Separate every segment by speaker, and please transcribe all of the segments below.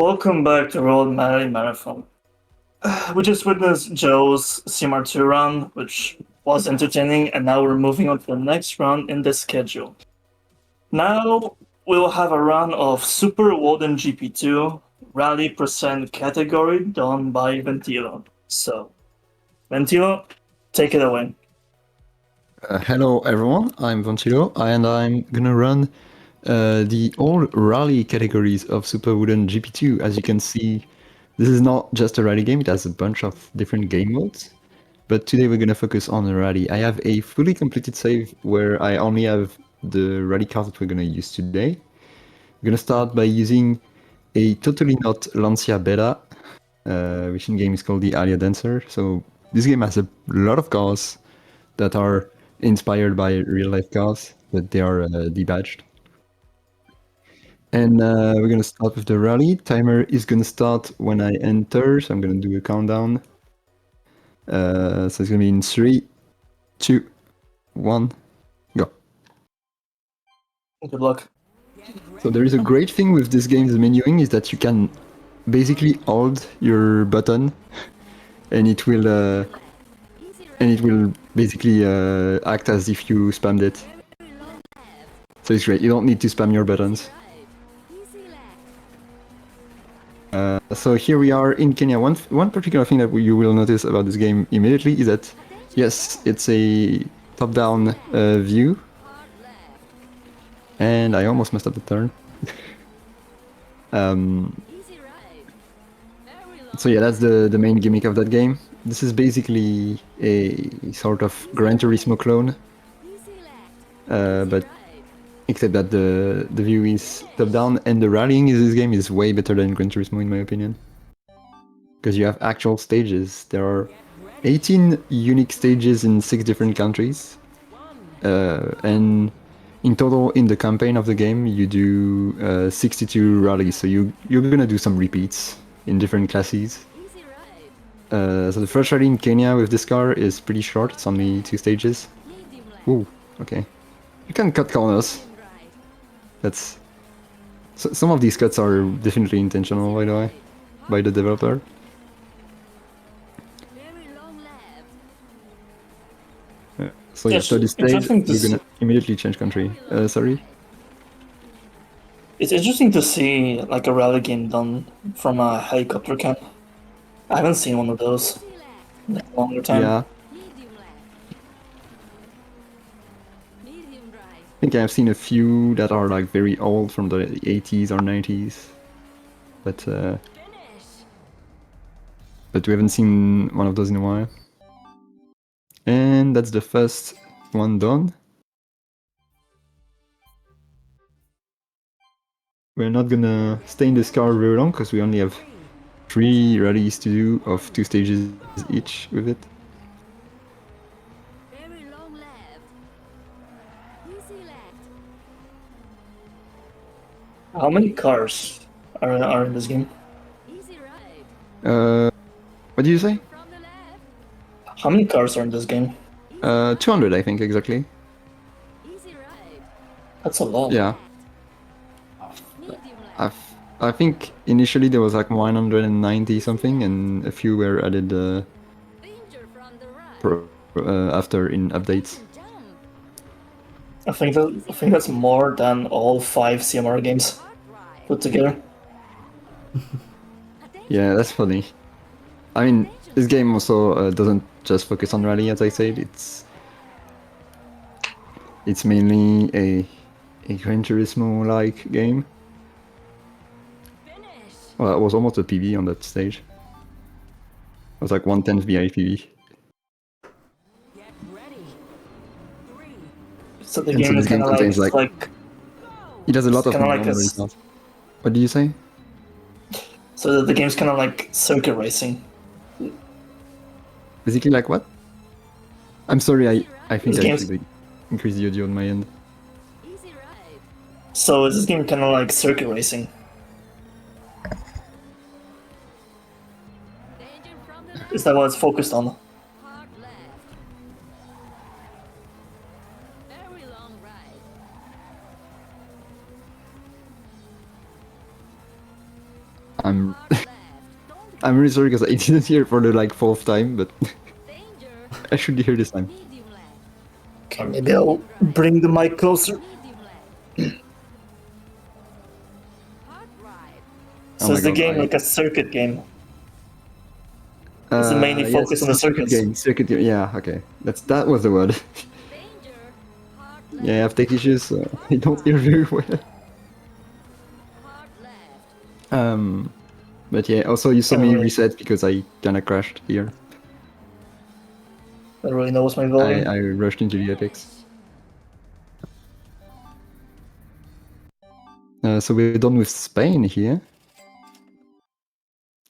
Speaker 1: Welcome back to Road Rally Marathon. We just witnessed Joe's CMR2 run, which was entertaining, and now we're moving on to the next run in the schedule. Now we'll have a run of Super Woden GP2 Rally Percent category done by Ventilo. So, Ventilo, take it away.
Speaker 2: Hello everyone, I'm Ventilo and I'm gonna run the all rally categories of Super Wooden GP2. As you can see, this is not just a rally game, it has a bunch of different game modes. But today we're gonna focus on the rally. I have a fully completed save where I only have the rally cars that we're gonna use today. We're gonna start by using a totally not Lancia beta, which in game is called the Alia Dancer. So this game has a lot of cars that are inspired by real life cars, but they are debadged. And we're gonna start with the rally. Timer is gonna start when I enter, so I'm gonna do a countdown. So it's gonna be in 3, 2, 1, go.
Speaker 1: Good luck.
Speaker 2: So there is a great thing with this game's menuing is that you can basically hold your button, and it will basically act as if you spammed it. So it's great. You don't need to spam your buttons. So here we are in Kenya. One particular thing that you will notice about this game immediately is that, yes, it's a top-down view. And I almost messed up the turn. So yeah, that's the main gimmick of that game. This is basically a sort of Gran Turismo clone. But except that the view is top-down, and the rallying in this game is way better than Gran Turismo in my opinion. Because you have actual stages. There are 18 unique stages in 6 different countries. And in total, in the campaign of the game, you do 62 rallies. So you're gonna do some repeats in different classes. So the first rally in Kenya with this car is pretty short. It's only 2 stages. Ooh, okay. You can cut corners. That's... So some of these cuts are definitely intentional, by the way, by the developer. So yeah, so this stage, you're gonna immediately change country. Sorry?
Speaker 1: It's interesting to see like a rally game done from a helicopter cam. I haven't seen one of those in a longer time.
Speaker 2: Yeah. I think I've seen a few that are like very old from the 80s or 90s. But we haven't seen one of those in a while. And that's the first one done. We're not gonna stay in this car very long because we only have 3 rallies to do of 2 stages each with it.
Speaker 1: How many cars are in this game?
Speaker 2: What did you say?
Speaker 1: How many cars are in this game?
Speaker 2: 200, I think, exactly.
Speaker 1: That's a lot.
Speaker 2: Yeah. I think initially there was like 190 something, and a few were added after in updates.
Speaker 1: I think that's more than all 5 CMR games put together.
Speaker 2: Yeah, that's funny. I mean, this game also doesn't just focus on rally, as I said. It's mainly a Gran Turismo-like game. Well, it was almost a PB on that stage. It was like 1/10 VI PB.
Speaker 1: So the game is kind of like
Speaker 2: it has a lot of
Speaker 1: like
Speaker 2: What did you say?
Speaker 1: So the game's kind of like circuit racing.
Speaker 2: Basically like what? I'm sorry, I think I should increase the audio on my end.
Speaker 1: So is this game kind of like circuit racing? Is that what it's focused on?
Speaker 2: I'm I'm really sorry because I didn't hear for the like fourth time, but I should be here this time.
Speaker 1: Okay, maybe I'll bring the mic closer.
Speaker 2: Oh
Speaker 1: So
Speaker 2: my
Speaker 1: is the
Speaker 2: god,
Speaker 1: game like a circuit game? Is it mainly
Speaker 2: yes,
Speaker 1: focused on the circuits?
Speaker 2: circuit game. Yeah, okay, that was the word. Yeah, I have tech issues, so I don't hear very well. But yeah, also you saw me
Speaker 1: Anyway,
Speaker 2: reset because I kinda crashed here.
Speaker 1: I don't really know what's my volume.
Speaker 2: I rushed into the apex. So we're done with Spain here.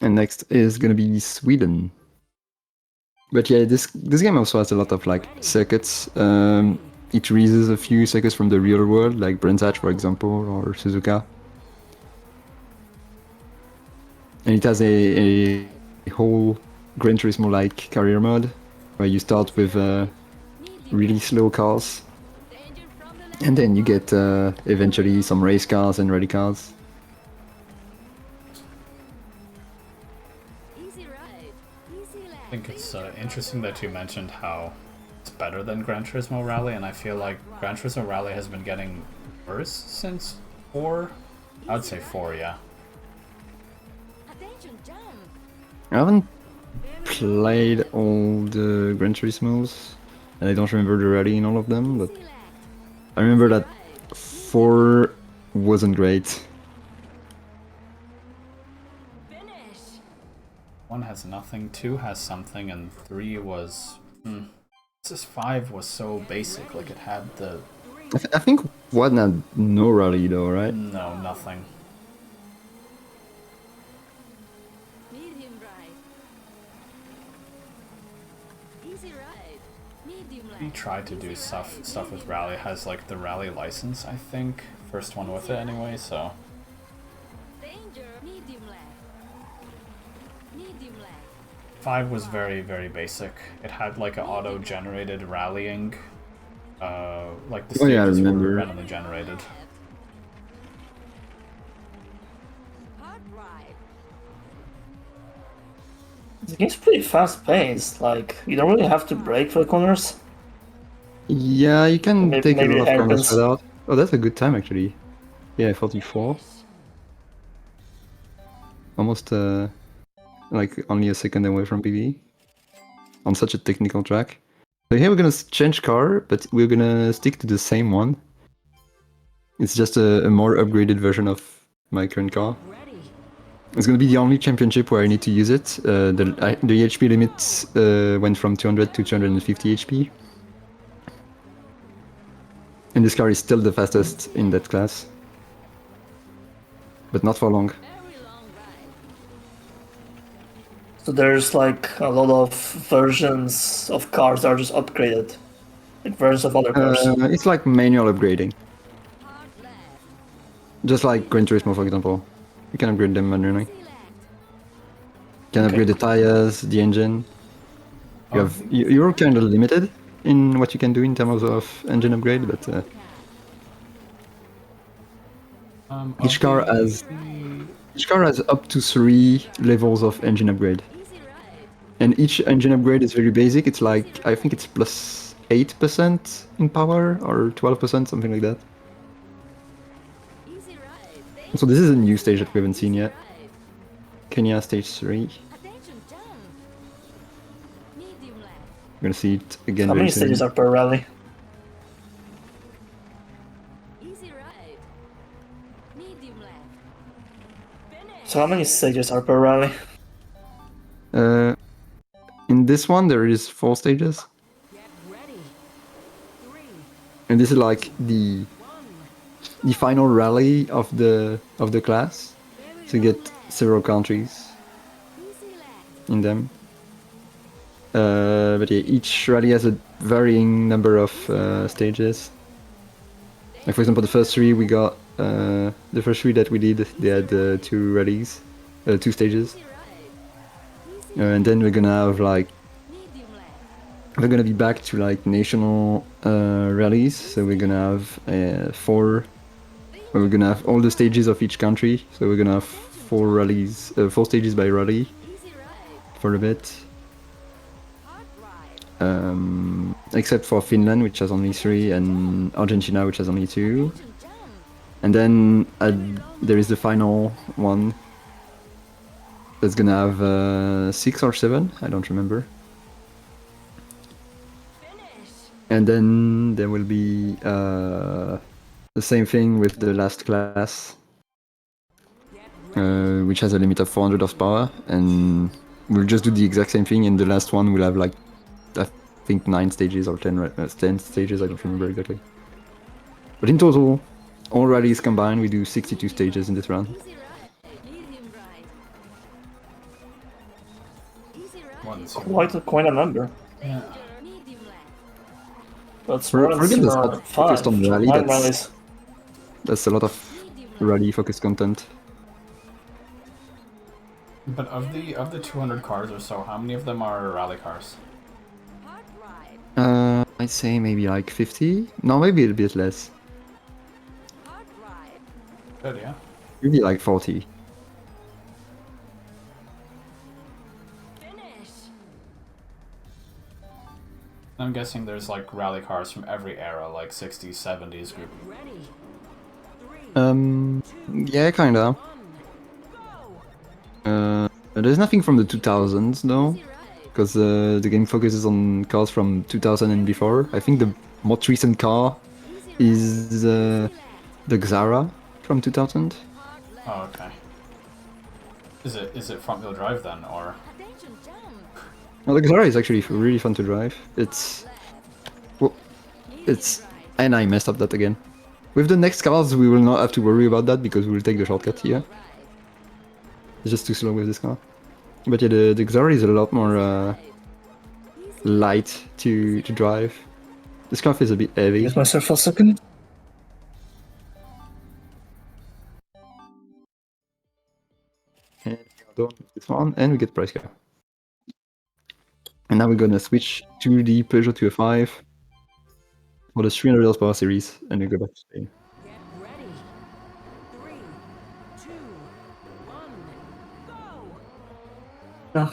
Speaker 2: And next is gonna be Sweden. But yeah, this game also has a lot of like circuits. It reuses a few circuits from the real world, like Brands Hatch, for example, or Suzuka. And it has a whole Gran Turismo-like career mode, where you start with really slow cars, and then you get eventually some race cars and rally cars.
Speaker 3: I think it's interesting that you mentioned how it's better than Gran Turismo Rally, and I feel like Gran Turismo Rally has been getting worse since 4. I would say 4, yeah.
Speaker 2: I haven't played all the Gran Turismos, and I don't remember the rally in all of them, but I remember that 4 wasn't great.
Speaker 3: 1 has nothing, 2 has something, and 3 was... This 5 was so basic, like it had the...
Speaker 2: I think 1 had no rally though, right?
Speaker 3: No, nothing. He tried to do stuff with Rally, has like the Rally license, I think. First one with it anyway, so... 5 was very, very basic. It had like an auto-generated rallying. Like the
Speaker 2: Oh yeah, I
Speaker 3: stages were
Speaker 2: remember.
Speaker 3: randomly generated.
Speaker 1: The game's pretty fast paced, like, you don't really have to brake for the corners.
Speaker 2: Yeah, you can
Speaker 1: Maybe-
Speaker 2: take a
Speaker 1: maybe
Speaker 2: lot of corners
Speaker 1: hairpins.
Speaker 2: spread out. Oh, that's a good time actually. Yeah, 44. Almost like only a second away from PB. On such a technical track. So here we're gonna change car, but we're gonna stick to the same one. It's just a more upgraded version of my current car. It's gonna be the only championship where I need to use it. The HP limit went from 200 to 250 HP. And this car is still the fastest in that class. But not for long.
Speaker 1: So there's like a lot of versions of cars that are just upgraded. Like versions of other cars.
Speaker 2: It's like manual upgrading. Just like Gran Turismo, for example. You can upgrade them manually. You can upgrade the tires, the engine. You're kind of limited in what you can do in terms of engine upgrade, but each car has up to 3 levels of engine upgrade. And each engine upgrade is very basic. It's like, I think it's plus 8% in power or 12%, something like that. So this is a new stage that we haven't seen yet. Kenya stage 3. We're gonna see it again
Speaker 1: How
Speaker 2: very
Speaker 1: many
Speaker 2: soon.
Speaker 1: stages are per rally? So how many stages are per rally?
Speaker 2: In this one there is 4 stages. And this is like the final rally of the class. So you get several countries in them. But yeah, each rally has a varying number of stages. Like for example, the first 3 we got the first 3 that we did, they had 2 rallies, 2 stages. And then we're gonna have like we're gonna be back to like national rallies. So we're gonna have 4. We're gonna have all the stages of each country. So we're gonna have 4 rallies, 4 stages by rally for a bit. Except for Finland, which has only 3, and Argentina, which has only 2. And then there is the final one that's gonna have 6 or 7, I don't remember. And then there will be the same thing with the last class, which has a limit of 400 horsepower, and we'll just do the exact same thing. And the last one will have like, I think 9 stages or 10 stages, I don't remember exactly. But in total, all rallies combined, we do 62 stages in this round.
Speaker 1: Quite a number.
Speaker 3: Yeah.
Speaker 1: That's
Speaker 2: For a game that's not focused on rally,
Speaker 1: 9 rallies.
Speaker 2: that's a lot of rally-focused content.
Speaker 3: But of the 200 cars or so, how many of them are rally cars?
Speaker 2: I'd say maybe like 50? No, maybe a bit less.
Speaker 3: Good, yeah.
Speaker 2: Maybe like 40.
Speaker 3: I'm guessing there's like rally cars from every era, like 60s, 70s group.
Speaker 2: Yeah, kinda. There's nothing from the 2000s though, because the game focuses on cars from 2000 and before. I think the most recent car is the Xara from 2000.
Speaker 3: Oh, okay. Is it front wheel drive then, or?
Speaker 2: Well, the Xara is actually really fun to drive. And I messed up that again. With the next cars, we will not have to worry about that because we will take the shortcut here. It's just too slow with this car. But yeah, the Xara is a lot more light to drive. This car is a bit heavy.
Speaker 1: Use myself for a second.
Speaker 2: And we go with this one, and we get price car. And now we're gonna switch to the Peugeot 205 for the 300 horsepower series, and we go back to Spain.
Speaker 1: Yeah.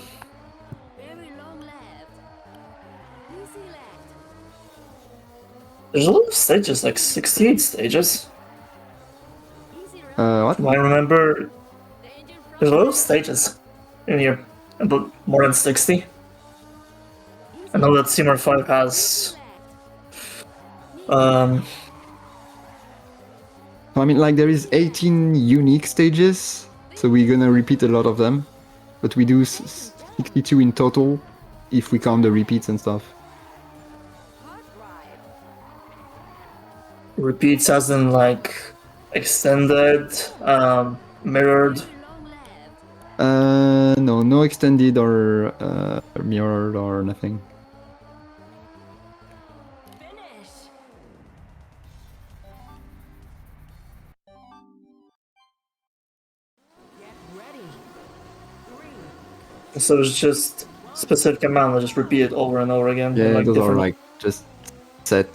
Speaker 1: There's a lot of stages, like 68 stages.
Speaker 2: What?
Speaker 1: I remember there's a lot of stages in here, about more than 60. I know that Simmer 5 has
Speaker 2: I mean, like, there is 18 unique stages, so we're gonna repeat a lot of them. But we do 62 in total, if we count the repeats and stuff.
Speaker 1: repeats as in like extended, mirrored.
Speaker 2: No extended or mirrored or nothing.
Speaker 1: So it's just specific amount, I just repeat it over and over again.
Speaker 2: Yeah,
Speaker 1: like
Speaker 2: those are
Speaker 1: different-
Speaker 2: like just set,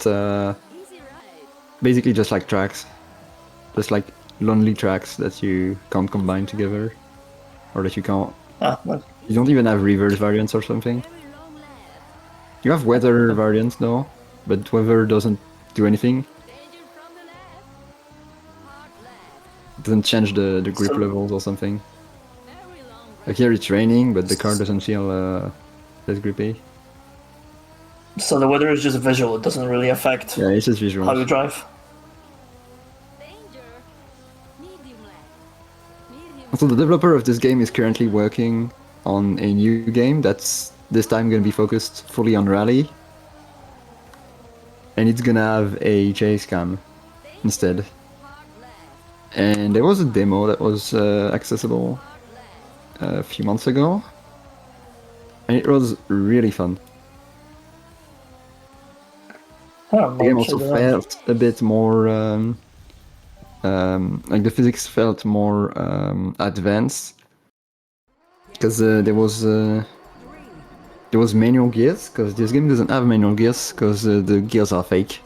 Speaker 2: basically just like tracks. Just like lonely tracks that you can't combine together. Or that you can't...
Speaker 1: like,
Speaker 2: You don't even have reverse variants or something. You have weather variants though, but weather doesn't do anything. It doesn't change the grip
Speaker 1: So-
Speaker 2: levels or something. Like here it's raining, but the car doesn't feel less grippy.
Speaker 1: so the weather is just visual, it doesn't really affect
Speaker 2: Yeah, it's just visual.
Speaker 1: how you drive.
Speaker 2: So the developer of this game is currently working on a new game that's this time going to be focused fully on rally. And it's going to have a chase cam instead. And there was a demo that was accessible a few months ago. And it was really fun.
Speaker 1: Oh,
Speaker 2: The game also felt a bit more... like the physics felt more advanced because there was manual gears, because this game doesn't have manual gears because the gears are fake.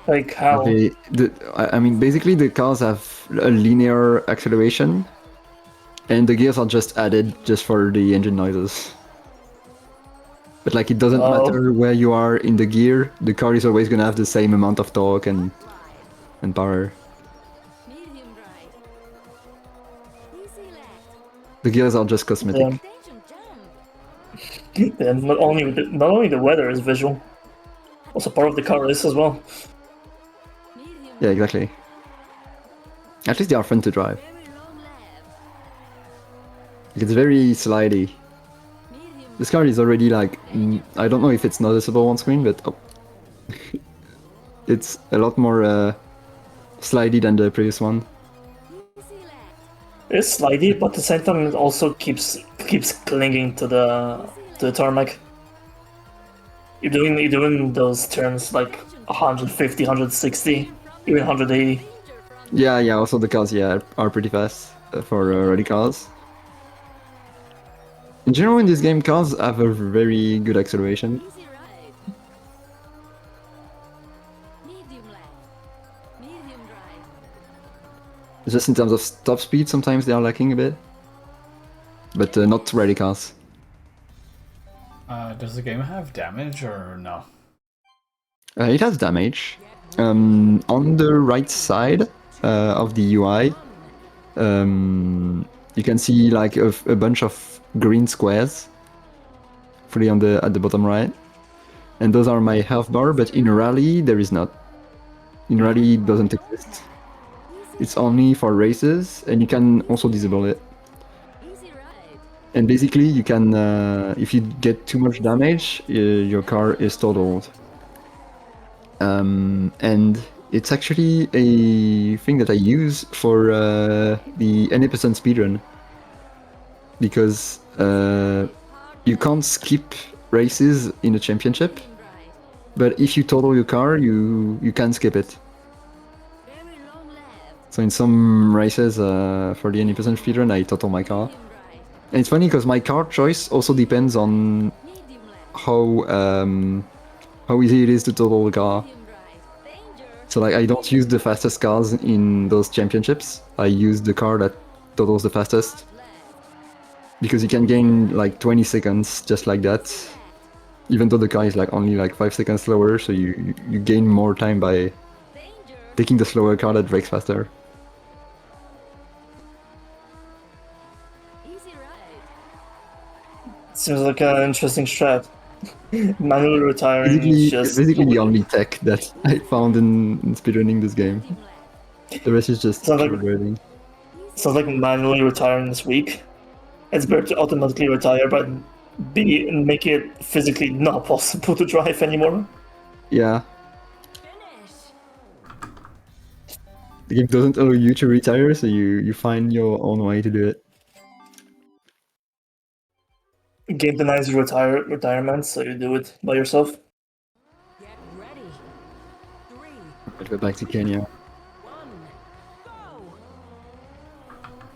Speaker 1: Like how?
Speaker 2: I mean, basically the cars have a linear acceleration, and the gears are just added just for the engine noises. But like, it doesn't matter where you are in the gear, the car is always gonna have the same amount of torque and power. The gears are just cosmetic.
Speaker 1: And not only the weather is visual, also part of the car is as well.
Speaker 2: Yeah, exactly. At least they are fun to drive. It's very slidey. This car is already like, I don't know if it's noticeable on screen, but it's a lot more slidey than the previous one.
Speaker 1: It's slidey, but at the same time it also keeps clinging to the tarmac. You're doing those turns like 150, 160, even 180.
Speaker 2: Yeah, also the cars, are pretty fast for rally cars. In general, in this game, cars have a very good acceleration. Just in terms of top speed, sometimes they are lacking a bit. But not rally cars.
Speaker 3: Does the game have damage or no?
Speaker 2: It has damage. On the right side of the UI, you can see like a bunch of green squares, fully at the bottom right, and those are my health bar. But in rally, there is not. In rally, it doesn't exist. It's only for races, and you can also disable it. And basically, you can, if you get too much damage, your car is totaled. And it's actually a thing that I use for the any percent speedrun, because you can't skip races in a championship, but if you total your car, you can skip it. So in some races for the any percent speedrun, I total my car. And it's funny because my car choice also depends on how easy it is to total the car. So like, I don't use the fastest cars in those championships. I use the car that totals the fastest, because you can gain like 20 seconds just like that, even though the car is like only like 5 seconds slower. So you gain more time by taking the slower car that brakes faster.
Speaker 1: Seems like an interesting strat. Manually retiring
Speaker 2: Basically the only tech that I found in speedrunning this game. The rest is just riding.
Speaker 1: Sounds like manually retiring this week. It's better to automatically retire, but make it physically not possible to drive anymore.
Speaker 2: Yeah. The game doesn't allow you to retire, so you find your own way to do it.
Speaker 1: Game denies you retirement, so you do it by yourself.
Speaker 4: Get ready. 3,
Speaker 2: I'll go back to Kenya.
Speaker 4: 1, go.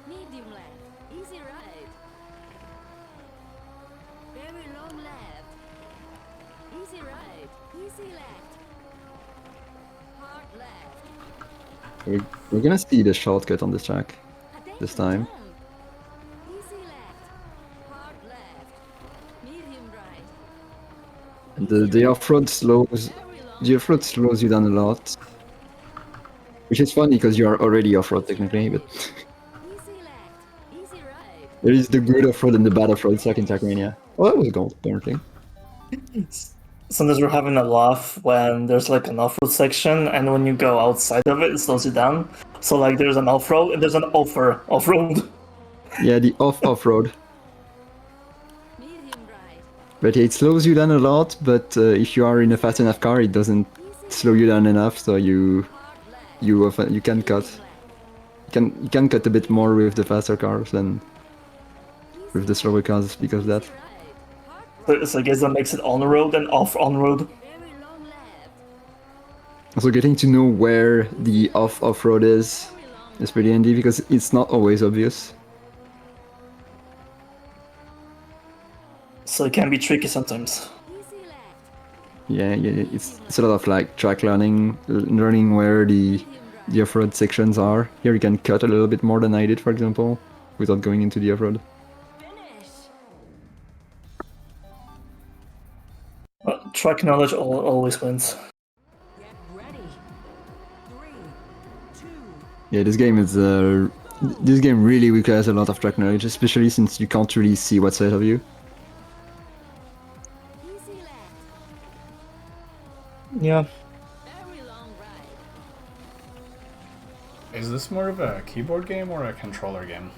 Speaker 4: Medium left, easy right. Very long left. Easy right, easy left. Hard left.
Speaker 2: We're gonna see the shortcut on this track this time.
Speaker 4: Easy left. Hard left. Medium right.
Speaker 2: And the off-road slows you down a lot, which is funny because you are already off-road technically, but
Speaker 4: Easy left, easy right.
Speaker 2: there is the good off-road and the bad off-road. It's like in Trackmania. Oh, that was a goal, apparently.
Speaker 1: Sometimes we're having a laugh when there's like an off-road section, and when you go outside of it, it slows you down. So like there's an off-road and there's an off-road.
Speaker 2: Yeah, the off-road.
Speaker 4: Medium right.
Speaker 2: But yeah, it slows you down a lot, but if you are in a fast enough car, it doesn't slow you down enough, so you can cut. You can cut a bit more with the faster cars than with the slower cars because of that.
Speaker 1: So I guess that makes it on the road and on road.
Speaker 4: Very long left.
Speaker 2: Also, getting to know where the off-road is pretty handy because it's not always obvious.
Speaker 1: So it can be tricky sometimes.
Speaker 4: Easy left.
Speaker 2: Yeah, it's a lot of like track learning where the
Speaker 4: Medium right.
Speaker 2: the off-road sections are. Here you can cut a little bit more than I did, for example, without going into the off-road.
Speaker 4: Finish.
Speaker 1: Track knowledge always wins.
Speaker 4: Get ready. 3, 2,
Speaker 2: Yeah, this game is this game really requires a lot of track knowledge, especially since you can't really see what's ahead of you.
Speaker 4: easy left.
Speaker 1: Yeah.
Speaker 4: Very long ride.
Speaker 3: Is this more of a keyboard game or a controller game?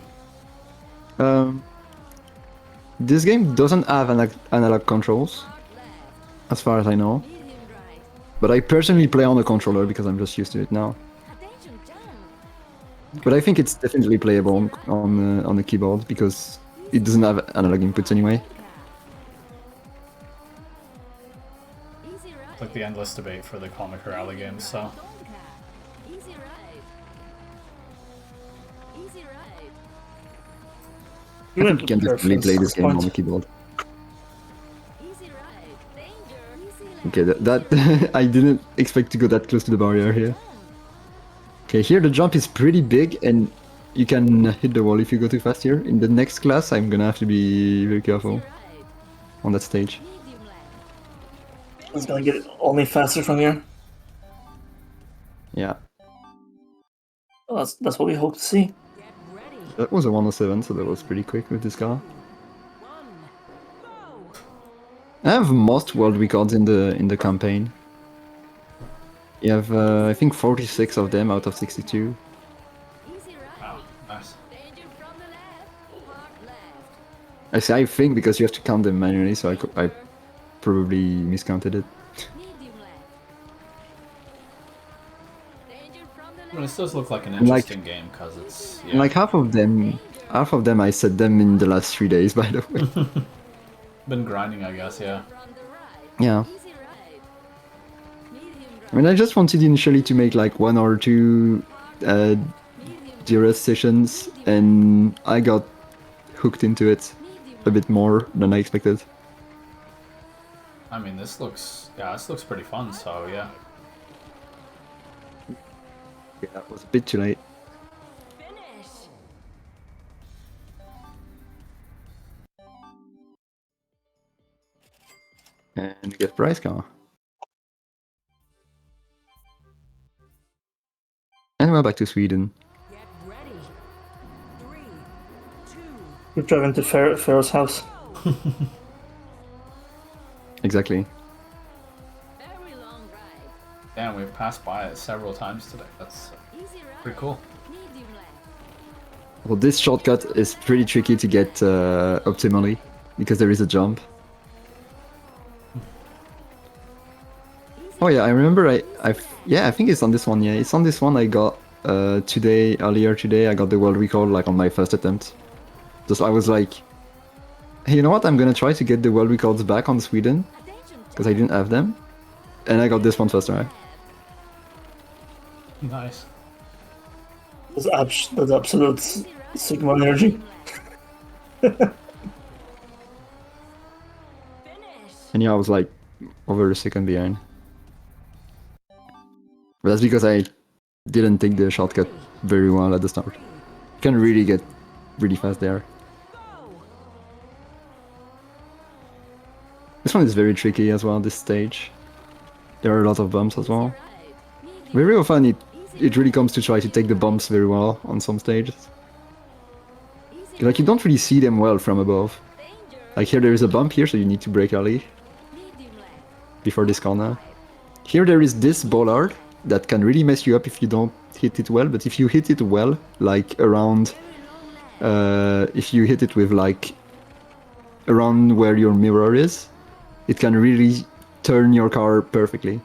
Speaker 2: This game doesn't have analog controls,
Speaker 4: Hard left.
Speaker 2: as far as I know.
Speaker 4: Medium right.
Speaker 2: But I personally play on a controller because I'm just used to it now.
Speaker 4: Attention jump.
Speaker 2: But I think it's definitely playable on the keyboard because it doesn't have analog inputs anyway.
Speaker 4: Easy right.
Speaker 3: It's like the endless debate for the Comic Rally games, so.
Speaker 4: Easy right. Easy right.
Speaker 1: You
Speaker 2: You can definitely play this game on the keyboard.
Speaker 4: Easy right. Danger. Easy left.
Speaker 2: Okay, that I didn't expect to go that close to the barrier here. Okay, here the jump is pretty big and you can hit the wall if you go too fast here. In the next class, I'm gonna have to be very careful
Speaker 4: Right.
Speaker 2: on that stage.
Speaker 4: Medium left.
Speaker 1: It's gonna get only faster from here.
Speaker 2: Yeah,
Speaker 1: Well, that's what we hope to see.
Speaker 4: Get ready.
Speaker 2: that was a 107, so that was pretty quick with this car.
Speaker 4: 1. Go.
Speaker 2: I have most world records in the campaign. You have, I think, 46 of them out of 62.
Speaker 4: Easy right.
Speaker 3: Oh, nice.
Speaker 4: Danger from the left. Hard left.
Speaker 2: I say I think because you have to count them manually, so I probably miscounted it.
Speaker 4: Medium left. Danger from the
Speaker 3: I
Speaker 4: left.
Speaker 3: mean, this does look like an
Speaker 2: And, like-
Speaker 3: interesting game because it's.
Speaker 2: And like half of them I set them in the last 3 days, by the way.
Speaker 3: Been grinding, I guess, yeah.
Speaker 4: From the right.
Speaker 2: Yeah.
Speaker 4: Easy right. Medium
Speaker 2: I mean, I just wanted initially to make like 1 or 2
Speaker 4: medium
Speaker 2: DRS sessions, and I got hooked into it
Speaker 4: medium
Speaker 2: a bit more than I expected.
Speaker 3: I mean, this looks pretty fun, so yeah.
Speaker 2: Yeah, that was a bit too late.
Speaker 4: finish.
Speaker 2: And get prize car. And we're back to Sweden.
Speaker 4: Get ready. 3, 2,
Speaker 1: We're driving to Pharaoh's house.
Speaker 2: Exactly.
Speaker 4: very long ride.
Speaker 3: Damn, we've passed by it several times today. That's
Speaker 4: Easy right.
Speaker 3: pretty cool.
Speaker 4: Medium left.
Speaker 2: Well, this shortcut is pretty tricky to get optimally because there is a jump. Oh yeah, I remember I think it's on this one. Yeah, it's on this one. I got earlier today. I got the world record like on my first attempt. Just I was like, hey, you know what? I'm gonna try to get the world records back on Sweden
Speaker 4: Attention
Speaker 2: because I didn't have them, and I got this one first try.
Speaker 3: Nice.
Speaker 1: That's absolute Sigma energy.
Speaker 4: Finish.
Speaker 2: And yeah, I was like over a second behind. But that's because I didn't take the shortcut very well at the start. You can really get really fast there.
Speaker 4: Go.
Speaker 2: This one is very tricky as well, this stage. There are a lot of bumps as well.
Speaker 4: Right. Medium.
Speaker 2: Very often it really comes to try to take the bumps very well on some stages.
Speaker 4: Easy
Speaker 2: Like you don't really see them well from above.
Speaker 4: danger.
Speaker 2: Like here there is a bump here, so you need to brake early
Speaker 4: Medium left.
Speaker 2: before this corner. Here there is this bollard that can really mess you up if you don't hit it well, but if you hit it well, like around,
Speaker 4: Very long left.
Speaker 2: if you hit it with like around where your mirror is, it can really turn your car perfectly.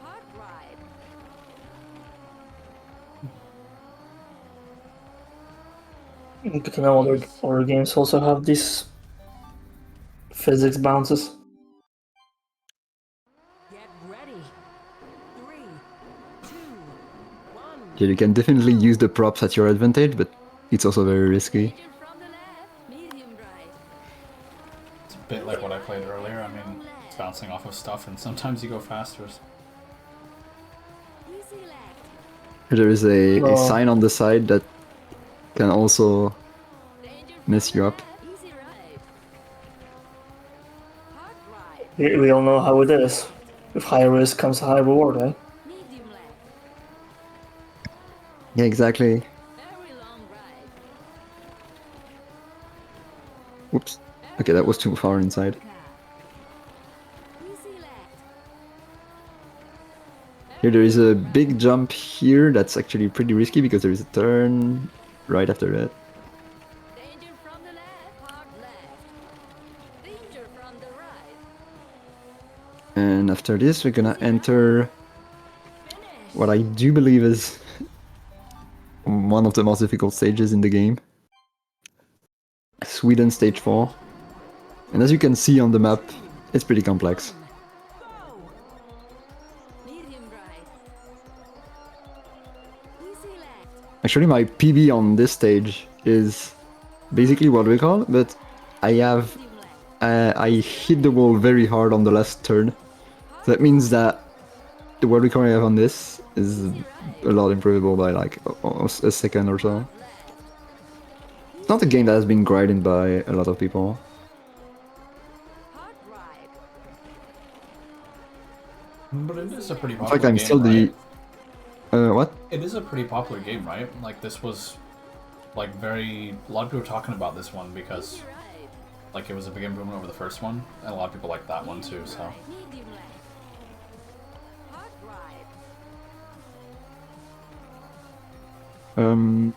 Speaker 4: Hard ride.
Speaker 1: Good to know other games also have these physics bounces.
Speaker 4: Get ready. 3, 2, 1.
Speaker 2: Yeah, you can definitely use the props at your advantage, but it's also very risky.
Speaker 4: Danger from the left. Medium right.
Speaker 3: It's a bit like what I played earlier. I mean, it's bouncing off of stuff, and sometimes you go faster.
Speaker 4: Easy left.
Speaker 2: There is a
Speaker 1: No.
Speaker 2: sign on the side that can also mess you up.
Speaker 4: Easy ride. Hard ride.
Speaker 1: We all know how it is. With high risk comes high reward, eh?
Speaker 4: Medium left.
Speaker 2: Yeah, exactly.
Speaker 4: Very long ride.
Speaker 2: Whoops. Okay, that was too far inside.
Speaker 4: Easy left.
Speaker 2: Here there is a big jump here that's actually pretty risky because there is a turn right after that.
Speaker 4: Danger from the left. Hard left. Danger from the right.
Speaker 2: And after this we're gonna enter what I do believe is one of the most difficult stages in the game. Sweden stage 4. And as you can see on the map, it's pretty complex.
Speaker 4: Medium right. Easy left.
Speaker 2: Actually my PB on this stage is basically what we call, but I have
Speaker 4: Medium left.
Speaker 2: I hit the wall very hard on the last turn. So that means that the world record I have on this is a lot improvable by like a second or so. It's not a game that has been grinded by a lot of people.
Speaker 4: Hard ride.
Speaker 3: But it is a pretty
Speaker 2: In
Speaker 3: popular
Speaker 2: fact, I'm
Speaker 3: game,
Speaker 2: still
Speaker 3: right?
Speaker 2: what?
Speaker 3: It is a pretty popular game, right? Like this was like a lot of people were talking about this one because
Speaker 4: Easy ride.
Speaker 3: like it was a big improvement over the first one, and a lot of people like that one too. So
Speaker 4: Medium left. Hard ride.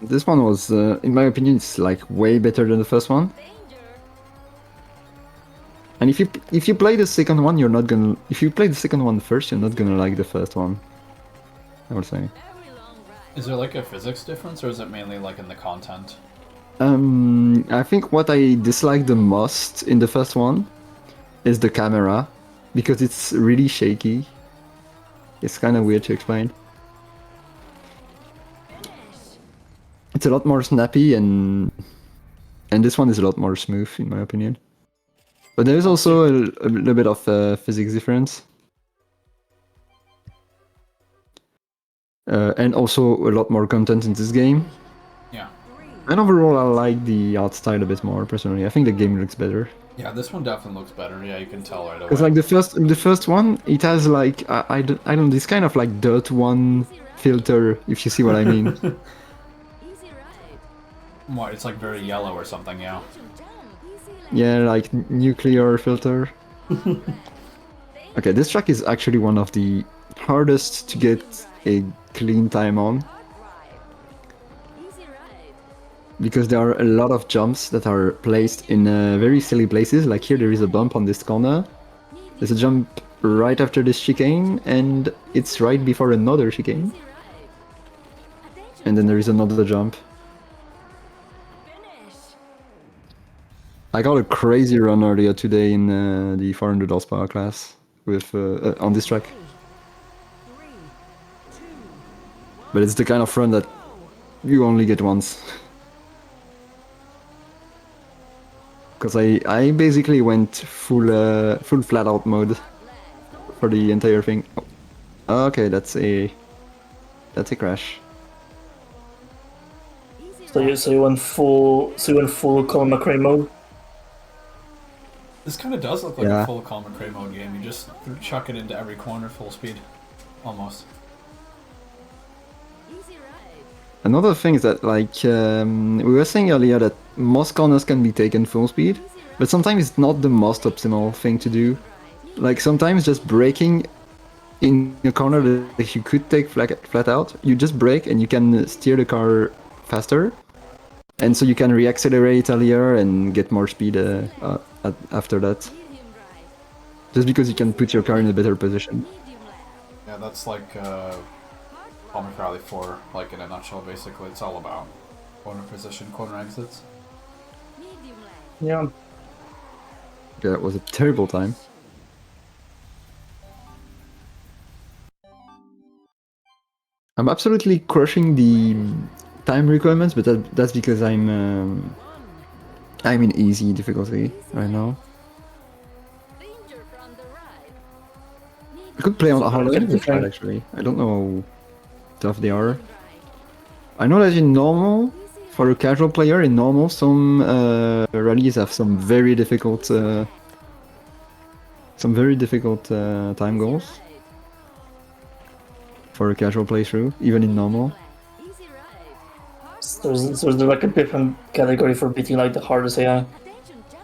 Speaker 2: This one was, in my opinion, it's like way better than the first one.
Speaker 4: Danger.
Speaker 2: And if you play the second one, you're not gonna. If you play the second one first, you're not gonna like the first one. I would say.
Speaker 4: Very long ride.
Speaker 3: is there like a physics difference, or is it mainly like in the content?
Speaker 2: I think what I dislike the most in the first one is the camera, because it's really shaky. It's kind of weird to explain.
Speaker 4: Finish.
Speaker 2: It's a lot more snappy, and this one is a lot more smooth in my opinion. But there is also a little bit of physics difference. And also a lot more content in this game.
Speaker 3: Yeah.
Speaker 2: And overall, I like the art style a bit more, personally. I think the game looks better.
Speaker 3: Yeah, this one definitely looks better. Yeah, you can tell right away.
Speaker 2: Because like the first one, it has like, I don't, this kind of like Dirt 1 filter, if you see what I mean.
Speaker 4: Easy ride.
Speaker 3: What, it's like very yellow or something, yeah.
Speaker 4: Jump. Easy left.
Speaker 2: Yeah, like nuclear filter. Okay, this track is actually one of the hardest to get a clean time on,
Speaker 4: Hard ride. Easy ride.
Speaker 2: because there are a lot of jumps that are placed in very silly places. Like here there is a bump on this corner, there's a jump right after this chicane, and it's right before another chicane,
Speaker 4: Easy ride. Attention.
Speaker 2: and then there is another jump.
Speaker 4: Finish.
Speaker 2: I got a crazy run earlier today in the 400 horsepower class with on this track.
Speaker 4: 3, 2,
Speaker 2: But it's the kind of run that you only get once. Because I basically went full flat out mode for the entire thing. Oh. Okay, that's a crash.
Speaker 4: easy
Speaker 1: So you went full Colin McRae mode.
Speaker 3: This kind of does look like
Speaker 2: Yeah.
Speaker 3: a full Colin McRae mode game. You just chuck it into every corner full speed. Almost.
Speaker 4: Easy ride.
Speaker 2: Another thing is that, like, we were saying earlier that most corners can be taken full speed, but sometimes it's not the most optimal thing to do. Like, sometimes just braking in a corner that you could take flat out, you just brake and you can steer the car faster, and so you can reaccelerate earlier and get more speed after that.
Speaker 4: Medium right.
Speaker 2: Just because you can put your car in a better position.
Speaker 4: Medium left.
Speaker 3: Yeah, that's like
Speaker 4: Hard
Speaker 3: Comic Rally 4, like in a nutshell, basically. It's all about corner position, corner exits.
Speaker 4: medium left.
Speaker 1: Yeah.
Speaker 2: Yeah, it was a terrible time. I'm absolutely crushing the time requirements, but that's because I'm in easy difficulty right now.
Speaker 4: Danger from the right.
Speaker 2: I could play on
Speaker 1: So
Speaker 2: hard
Speaker 1: look at the
Speaker 2: actually.
Speaker 1: thing.
Speaker 2: Actually, I don't know how tough they are.
Speaker 4: Medium right.
Speaker 2: I know that in normal, for a casual player, in normal, some rallies have some very difficult time goals for a casual playthrough, even in normal.
Speaker 4: Easy ride. Hard
Speaker 1: So
Speaker 4: right.
Speaker 1: there's like a different category for beating like the hardest AI.
Speaker 4: Attention, jump.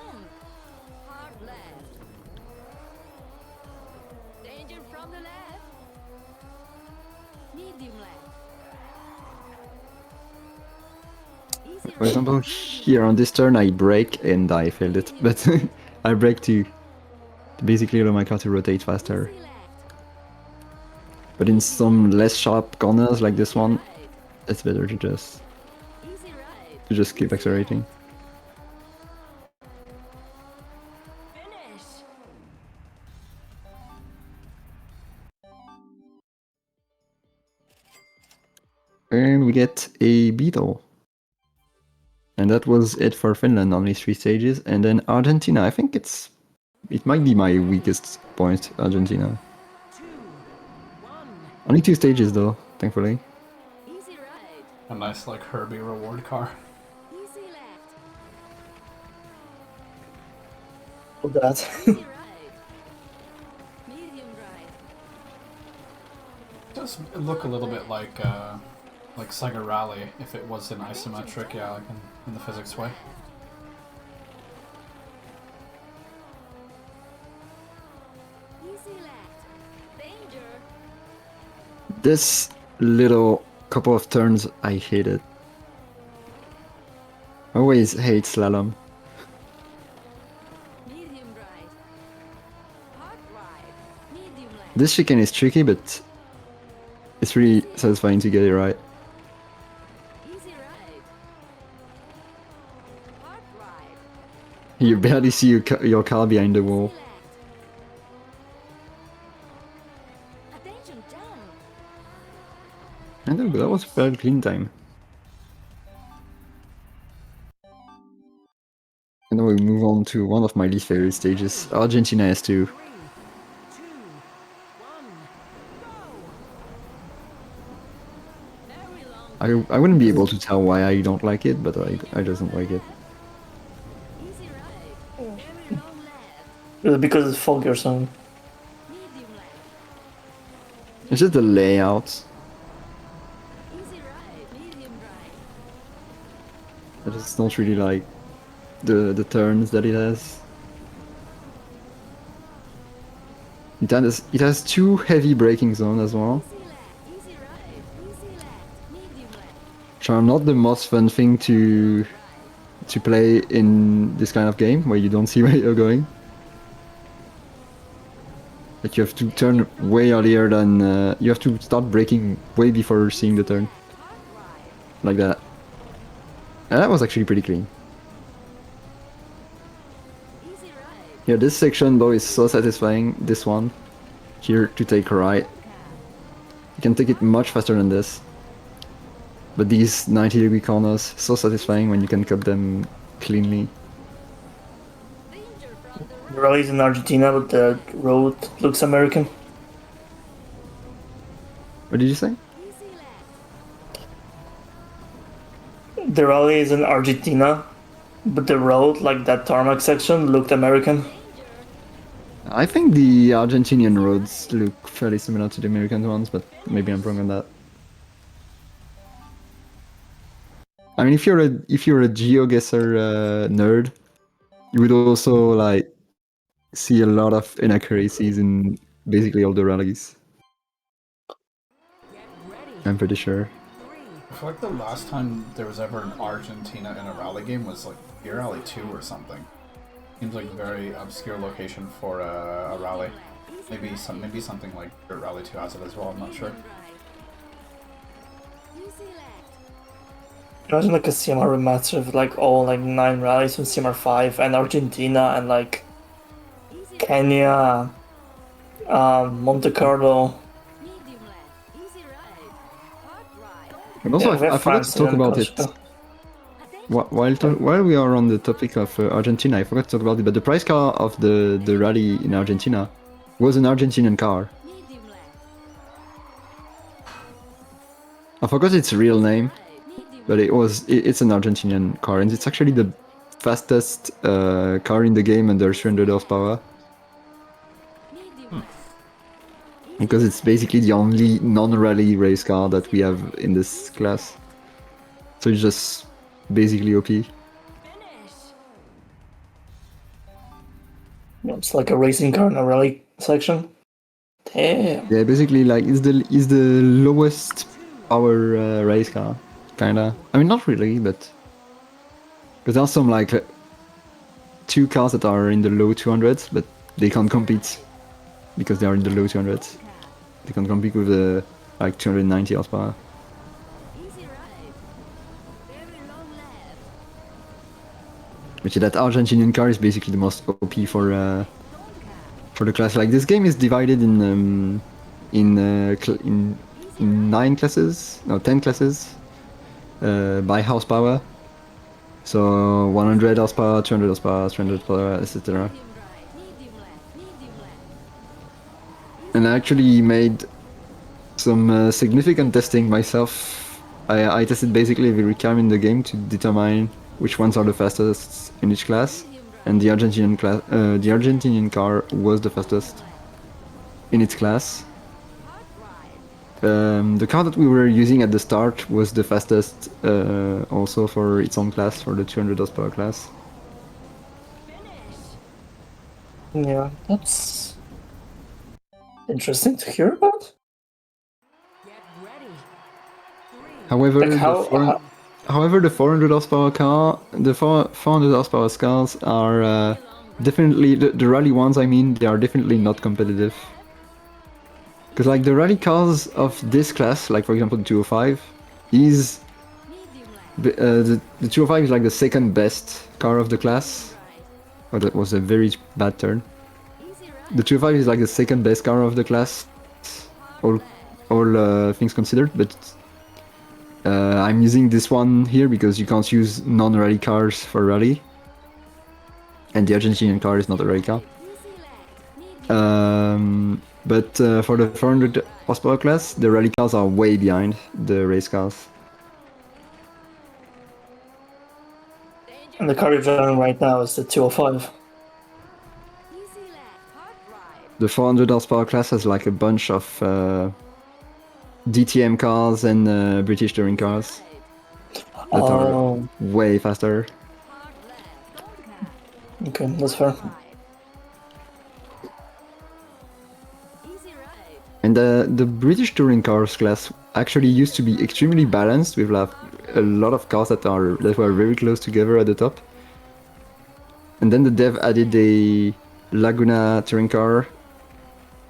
Speaker 4: Hard left. Danger from the left. Medium left. Easy
Speaker 2: For
Speaker 4: right.
Speaker 2: example, here on this turn I brake and I failed it, but I brake to basically allow my car to rotate faster.
Speaker 4: Easy left.
Speaker 2: But in some less sharp corners like this one,
Speaker 4: Right.
Speaker 2: it's better to just
Speaker 4: Easy right.
Speaker 2: keep accelerating.
Speaker 4: Finish.
Speaker 2: And we get a beetle. And that was it for Finland, only 3 stages. And then Argentina, I think it might be my weakest point, Argentina. Only 2 stages though, thankfully.
Speaker 4: Easy right.
Speaker 3: A nice like Herbie reward car.
Speaker 4: Easy left.
Speaker 1: Of that.
Speaker 4: Easy right. Medium right.
Speaker 3: Does look a little bit like Sega Rally if it was in isometric, yeah, like in the physics way.
Speaker 4: Easy left. Danger.
Speaker 2: This little couple of turns, I hate it. I always hate slalom.
Speaker 4: Medium right. Hard right. Medium left.
Speaker 2: This chicane is tricky, but it's really satisfying to get it right.
Speaker 4: Easy right. Hard right.
Speaker 2: You barely see your car behind the wall.
Speaker 4: Easy left. Attention, jump.
Speaker 2: And that was a fairly clean time. And then we move on to one of my least favorite stages, Argentina S2.
Speaker 4: Very long.
Speaker 2: I wouldn't be able to tell why I don't like it, but I doesn't like it.
Speaker 4: Easy right. Very long left.
Speaker 1: Because it's foggy or something.
Speaker 4: Medium left.
Speaker 2: It's just the layout.
Speaker 4: Easy right. Medium right.
Speaker 2: I just don't really like the turns that it has. It has 2 heavy braking zones as well,
Speaker 4: Easy left. Easy right. Easy left. Medium left.
Speaker 2: which are not the most fun thing to play in this kind of game where you don't see where you're going. Like you have to turn way earlier than you have to start braking way before seeing the turn,
Speaker 4: Hard right.
Speaker 2: like that. And that was actually pretty clean.
Speaker 4: Easy right.
Speaker 2: Yeah, this section though is so satisfying. This one here to take a right. You can take it much faster than this. But these 90-degree corners, so satisfying when you can cut them cleanly.
Speaker 4: Danger from the right.
Speaker 1: The rally's in Argentina, but the road looks American.
Speaker 2: What did you say?
Speaker 4: Easy left.
Speaker 1: The rally is in Argentina, but the road, like that tarmac section, looked American.
Speaker 4: Danger.
Speaker 2: I think the Argentinian roads look fairly similar to the American ones, but maybe I'm wrong on that. I mean, if you're a GeoGuessr nerd, you would also like see a lot of inaccuracies in basically all the rallies. I'm pretty sure.
Speaker 3: I feel like the last time there was ever an Argentina in a rally game was like Beer Rally 2 or something. Seems like a very obscure location for a rally. Maybe something like Dirt Rally 2 has it as well, I'm not sure.
Speaker 4: Right. Easy left.
Speaker 1: Imagine like a CMR remaster of like all like 9 rallies from CMR 5 and Argentina and like
Speaker 4: Easy
Speaker 1: Kenya, Monte Carlo.
Speaker 4: medium left. Easy right. Hard right.
Speaker 2: And also,
Speaker 1: Yeah, we have
Speaker 2: I forgot
Speaker 1: France
Speaker 2: to talk
Speaker 1: and
Speaker 2: about it.
Speaker 1: Corsica.
Speaker 4: Attention.
Speaker 2: While we are on the topic of Argentina, I forgot to talk about it, but the prize car of the rally in Argentina was an Argentinian car.
Speaker 4: Medium left.
Speaker 2: I forgot its real name,
Speaker 4: Right.
Speaker 2: but it's an Argentinian car, and it's actually the fastest car in the game under 300 horsepower.
Speaker 4: Medium left.
Speaker 2: Because it's basically the only non-rally race car that we have in this class. So it's just basically OP.
Speaker 4: Finish.
Speaker 1: It's like a racing car in a rally section. Damn.
Speaker 2: Yeah, basically like it's the lowest power race car, kinda. I mean, not really, but because there are some like two cars that are in the low 200s, but they can't compete because they are in the low 200s. They can compete with the like 290 horsepower.
Speaker 4: Easy ride. Very long left.
Speaker 2: Which that Argentinian car is basically the most OP for the class. Like this game is divided in 9 classes, no 10 classes by horsepower. So 100 horsepower, 200 horsepower, 300 horsepower, etc.
Speaker 4: Medium right. Medium left. Medium left.
Speaker 2: And I actually made some significant testing myself. I tested basically every car in the game to determine which ones are the fastest in each class, and the Argentinian car was the fastest in its class. The car that we were using at the start was the fastest also for its own class, for the 200 horsepower class.
Speaker 1: Yeah, that's interesting to hear about.
Speaker 4: Get ready.
Speaker 2: However,
Speaker 1: Like
Speaker 2: however, the 400 horsepower car, the 400 horsepower cars are definitely the rally ones. I mean, they are definitely not competitive. Because like the rally cars of this class, like for example the 205, is
Speaker 4: Medium left.
Speaker 2: the 205 is like the second best car of the class. Oh, that was a very bad turn.
Speaker 4: Easy right.
Speaker 2: The 205 is like the second best car of the class, all things considered. But I'm using this one here because you can't use non-rally cars for rally, and the Argentinian car is not a rally car.
Speaker 4: Easy left. Medium.
Speaker 2: But for the 400 horsepower class, the rally cars are way behind the race cars.
Speaker 4: Danger.
Speaker 1: And the car you're driving right now is the 205.
Speaker 4: Easy left. Hard right.
Speaker 2: The 400 horsepower class has like a bunch of DTM cars and British touring cars that are
Speaker 1: Oh,
Speaker 2: way faster.
Speaker 4: Hard left. Don't
Speaker 1: okay, that's fair.
Speaker 4: right. Easy right.
Speaker 2: And the British touring cars class actually used to be extremely balanced with like a lot of cars that were very close together at the top. And then the dev added a Laguna touring car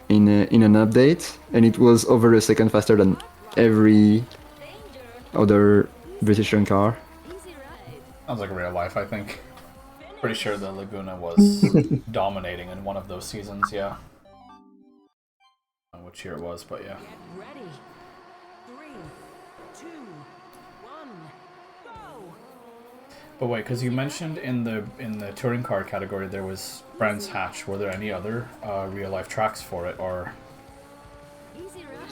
Speaker 2: in an update, and it was over a second faster than every
Speaker 4: Danger.
Speaker 2: other British touring car.
Speaker 4: Easy right.
Speaker 3: Sounds like real life, I think. Pretty sure the Laguna was dominating in one of those seasons, yeah. I don't know which year it was, but yeah.
Speaker 4: Get ready. 3, 2, 1, go.
Speaker 3: But wait, because you mentioned in the touring car category there was Brands Hatch. Were there any other real life tracks for it, or
Speaker 4: Easy right.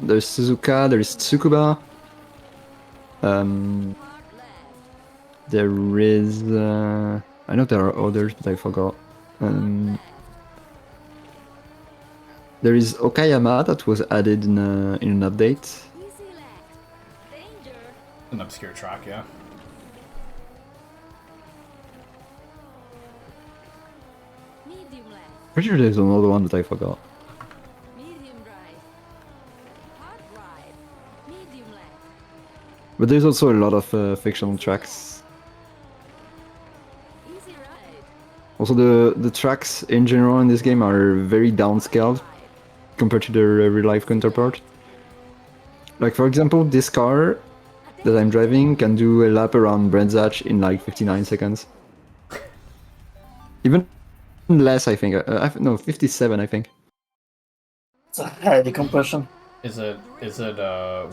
Speaker 2: There's Suzuka, there's Tsukuba.
Speaker 4: Hard left.
Speaker 2: There is I know there are others, but I forgot. There is Okayama that was added in an update.
Speaker 4: Easy left. Danger.
Speaker 3: an obscure track? Yeah.
Speaker 4: Medium left.
Speaker 2: Pretty sure there's another one that I forgot.
Speaker 4: Medium right. Hard right. Medium left.
Speaker 2: But there's also a lot of fictional tracks.
Speaker 4: Easy right.
Speaker 2: Also, the tracks in general in this game are very downscaled compared to their real life counterpart. Like for example, this car that I'm driving can do a lap around Brands Hatch in like 59 seconds. Even less, I think. No, 57, I think.
Speaker 1: It's a heavy compression.
Speaker 3: Is it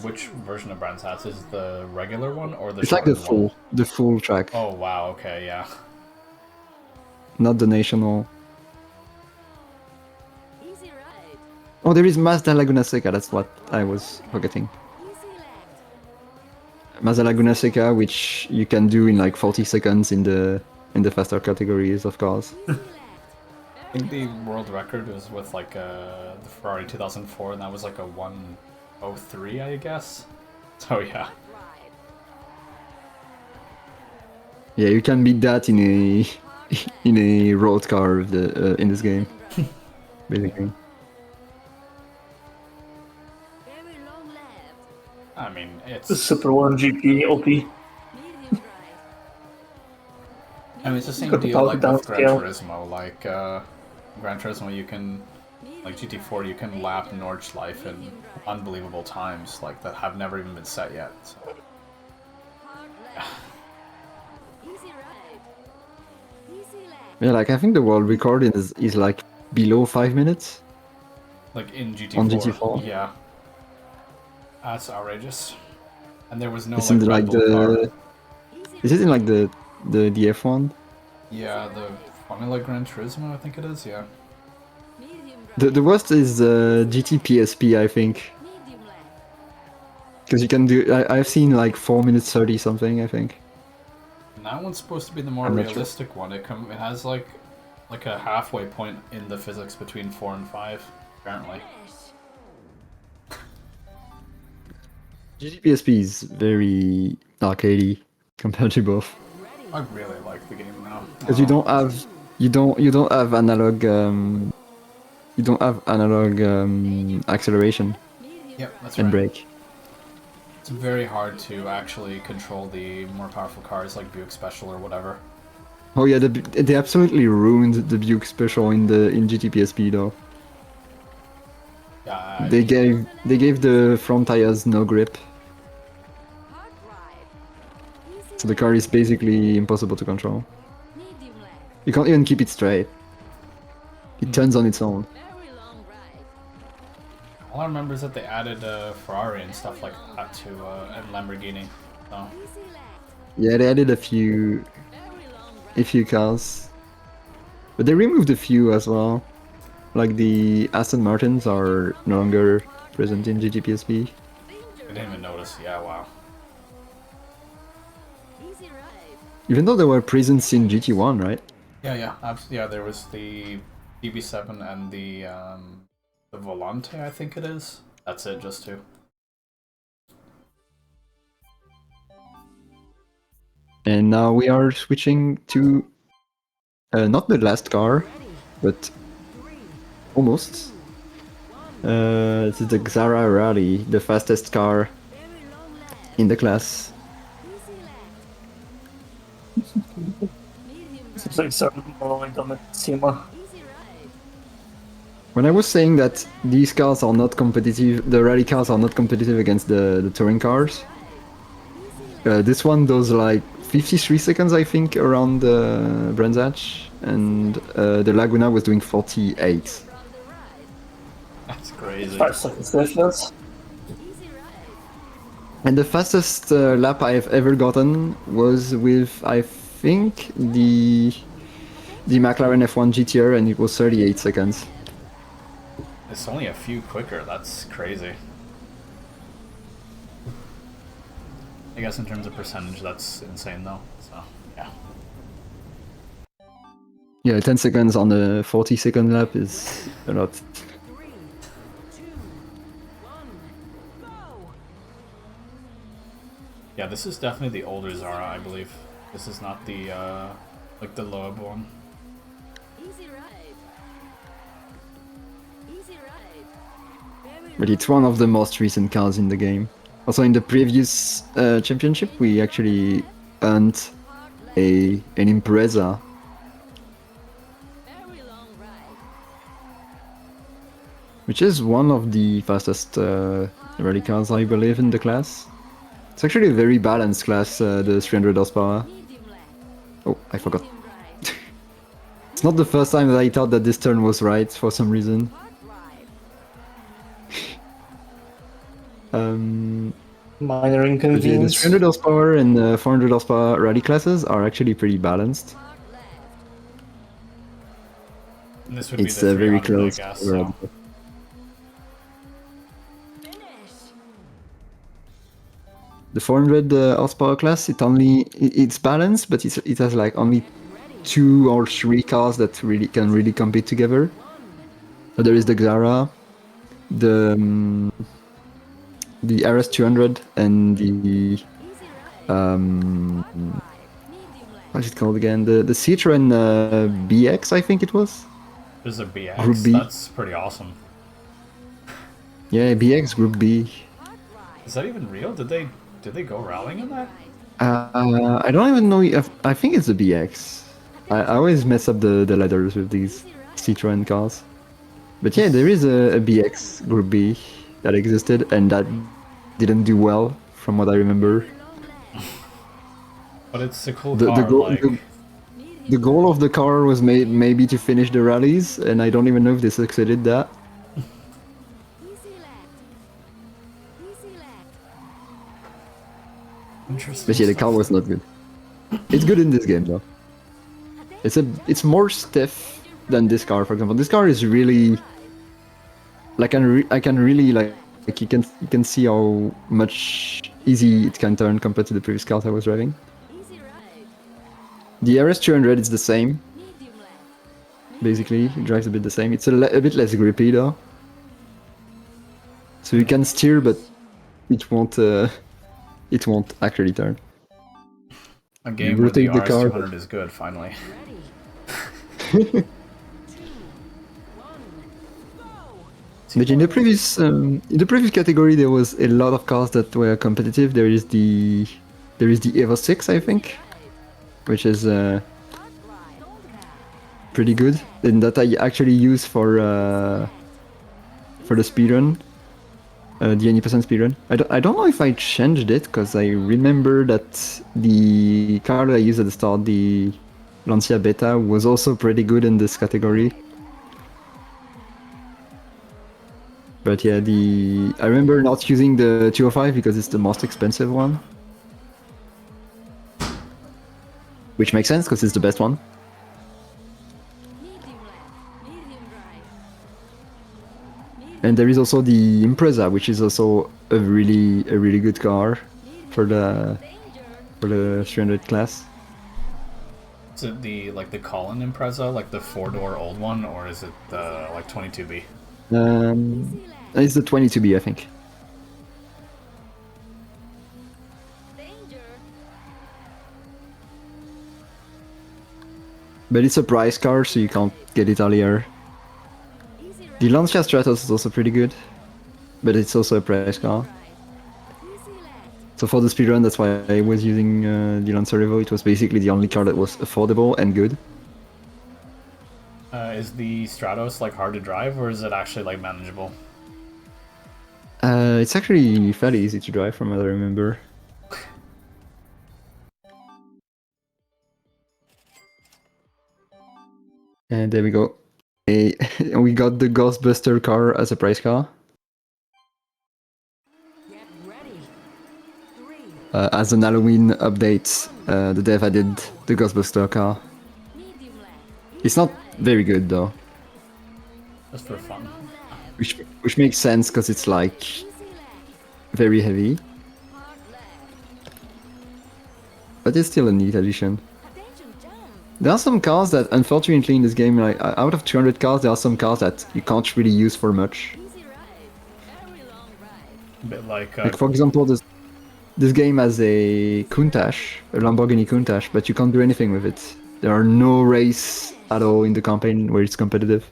Speaker 3: which version of Brands Hatch? Is it the regular one or the
Speaker 2: It's like the
Speaker 3: shortened one?
Speaker 2: the full track,
Speaker 3: Oh wow, okay, yeah.
Speaker 2: not the national.
Speaker 4: Easy right.
Speaker 2: Oh, there is Mazda Laguna Seca. That's what I was forgetting.
Speaker 4: Easy left.
Speaker 2: Mazda Laguna Seca, which you can do in like 40 seconds in the faster categories of cars.
Speaker 4: Easy left.
Speaker 3: I think the world record was with like the Ferrari 2004, and that was like a 1:03, I guess. So yeah.
Speaker 4: Right.
Speaker 2: Yeah, you can beat that in a in a road car of the in this game,
Speaker 4: Right.
Speaker 2: basically.
Speaker 4: Very long left.
Speaker 3: I mean,
Speaker 1: The
Speaker 3: it's
Speaker 1: Super 1 GP OP.
Speaker 4: Medium right.
Speaker 3: I mean, it's the same
Speaker 1: Got the
Speaker 3: deal
Speaker 1: power
Speaker 3: like with Gran
Speaker 1: downscale.
Speaker 3: Turismo. Like Gran Turismo, you can like GT4, you can lap Nordschleife in unbelievable times, like that have never even been set yet. So.
Speaker 4: Hard left. Easy right. Easy left.
Speaker 2: Yeah, like I think the world record is like below 5 minutes.
Speaker 3: Like in GT4.
Speaker 2: On GT4?
Speaker 3: Yeah. That's outrageous. And there was no
Speaker 2: It's
Speaker 3: like
Speaker 2: in
Speaker 3: Red
Speaker 2: like
Speaker 3: Bull car.
Speaker 2: the. Is it in like the F1?
Speaker 3: Yeah, the Formula Gran Turismo, I think it is. Yeah.
Speaker 4: Medium right.
Speaker 2: The worst is GT PSP, I think,
Speaker 4: Medium left.
Speaker 2: because you can do. I've seen like 4 minutes 30 something, I think.
Speaker 3: And that one's supposed to be the more
Speaker 2: I'm not sure.
Speaker 3: realistic one. It has like a halfway point in the physics between 4 and 5, apparently.
Speaker 4: Finish.
Speaker 2: GT PSP is very arcadey compared to both,
Speaker 3: I really like the game now.
Speaker 2: because you don't have analog acceleration
Speaker 4: Medium
Speaker 3: Yep, that's
Speaker 2: and
Speaker 3: right.
Speaker 2: brake.
Speaker 3: It's very hard to actually control the more powerful cars like Buick Special or whatever.
Speaker 2: Oh yeah, they absolutely ruined the Buick Special in GT PSP though.
Speaker 3: Yeah,
Speaker 2: They gave the front tires no grip,
Speaker 4: hard right. Easy
Speaker 2: so the car is basically impossible to control.
Speaker 4: medium left.
Speaker 2: You can't even keep it straight. It turns on its own.
Speaker 4: Very long right.
Speaker 3: all I remember is that they added Ferrari and stuff like that to and Lamborghini. So
Speaker 4: Easy left.
Speaker 2: Yeah, they added a few
Speaker 4: Very long right.
Speaker 2: cars, but they removed a few as well. Like the Aston Martins are no longer present in GT PSP.
Speaker 3: I
Speaker 4: Danger
Speaker 3: didn't
Speaker 4: right.
Speaker 3: even notice. Yeah, wow.
Speaker 4: Easy right.
Speaker 2: Even though they were present in GT1, right?
Speaker 3: Yeah. There was the DB7 and the Volante, I think it is. That's it, just two.
Speaker 2: And now we are switching to not the last car, but almost. This is the Xara Rally, the fastest car
Speaker 4: Very long left.
Speaker 2: in the class.
Speaker 4: Easy left. Medium right.
Speaker 1: Seems like some following on the SEMA.
Speaker 4: Easy right.
Speaker 2: When I was saying that these cars are not competitive, the rally cars are not competitive against the touring cars, this one does like 53 seconds, I think, around the Brands Hatch, and the Laguna was doing 48.
Speaker 4: From the right.
Speaker 3: That's crazy.
Speaker 1: 5 seconds difference.
Speaker 4: Easy right.
Speaker 2: And the fastest lap I've ever gotten was with, I think, the McLaren F1 GTR, and it was 38 seconds.
Speaker 3: It's only a few quicker. That's crazy. I guess in terms of percentage, that's insane though. So yeah.
Speaker 2: Yeah, 10 seconds on the 40-second lap is a lot.
Speaker 4: 3, 2, 1, go!
Speaker 3: Yeah, this is definitely the older Zara, I believe. This is not the like the Loeb one.
Speaker 4: Easy right. Easy right. Very
Speaker 2: But it's one of the most recent cars in the game. Also, in the previous championship, we actually earned
Speaker 4: hard left.
Speaker 2: an Impreza,
Speaker 4: Very long right.
Speaker 2: which is one of the fastest rally cars, I believe, in the class. It's actually a very balanced class, the 300 horsepower.
Speaker 4: Medium left.
Speaker 2: Oh, I forgot.
Speaker 4: Medium right.
Speaker 2: It's not the first time that I thought that this turn was right for some reason.
Speaker 4: Hard right.
Speaker 1: Minor
Speaker 2: But yeah, the
Speaker 1: inconvenience.
Speaker 2: 300 horsepower and 400 horsepower rally classes are actually pretty balanced.
Speaker 4: Hard left.
Speaker 3: And this would
Speaker 2: It's
Speaker 3: be the
Speaker 2: very
Speaker 3: 300,
Speaker 2: close.
Speaker 3: I guess. So.
Speaker 4: Finish.
Speaker 2: The 400 horsepower class, it's balanced, but it has like only 2 or 3 cars that really can really compete together. So there is the Xara, the RS200, and the what's it called again? The Citroen BX, I think it was.
Speaker 3: There's a
Speaker 2: Group
Speaker 3: BX.
Speaker 2: B.
Speaker 3: That's pretty awesome.
Speaker 2: Yeah, BX Group B.
Speaker 3: Is that even real? Did they go rallying in that?
Speaker 2: I don't even know if I think it's the BX. I always mess up the letters with these Citroen cars. But yeah, there is a BX Group B that existed and that didn't do well, from what I remember.
Speaker 3: But it's a cool
Speaker 2: The, the,
Speaker 3: car.
Speaker 2: goal,
Speaker 3: Like,
Speaker 2: the goal of the car was maybe to finish the rallies, and I don't even know if they succeeded that.
Speaker 3: interesting.
Speaker 2: But yeah, the car
Speaker 3: stuff.
Speaker 2: was not good. It's good in this game though. It's more stiff than this car, for example. This car is really like I can really like you can see how much easy it can turn compared to the previous cars I was driving. The RS200 is the same. Basically, it drives a bit the same. It's a bit less grippy though. So you can steer, but it won't actually turn.
Speaker 3: A game where the
Speaker 2: rotate the car.
Speaker 3: RS200 is good, finally.
Speaker 2: But in the previous category, there was a lot of cars that were competitive. There is the Evo 6, I think, which is pretty good, and that I actually use for the speedrun, the 80% speedrun. I don't know if I changed it because I remember that the car that I used at the start, the Lancia Beta, was also pretty good in this category. But yeah, I remember not using the 205 because it's the most expensive one. Which makes sense because it's the best one. And there is also the Impreza, which is also a really good car for the 300 class.
Speaker 3: Is it the Colin Impreza, like the 4-door old one, or is it the 22B?
Speaker 2: It's the 22B, I think. But it's a price car, so you can't get it earlier. The Lancia Stratos is also pretty good, but it's also a price car. So for the speedrun, that's why I was using the Lancia Revo. It was basically the only car that was affordable and good.
Speaker 3: Is the Stratos hard to drive, or is it actually manageable?
Speaker 2: It's actually fairly easy to drive, from what I remember. And there we go. We got the Ghostbuster car as a prize car. As an Halloween update, the dev added the Ghostbuster car. It's not very good though.
Speaker 3: Just for fun.
Speaker 2: Which makes sense because it's very heavy. But it's still a neat addition. There are some cars that, unfortunately, in this game, out of 200 cars, there are some cars that you can't really use for much.
Speaker 3: A bit like
Speaker 2: for example, this game has a Countach, a Lamborghini Countach, but you can't do anything with it. There are no race at all in the campaign where it's competitive.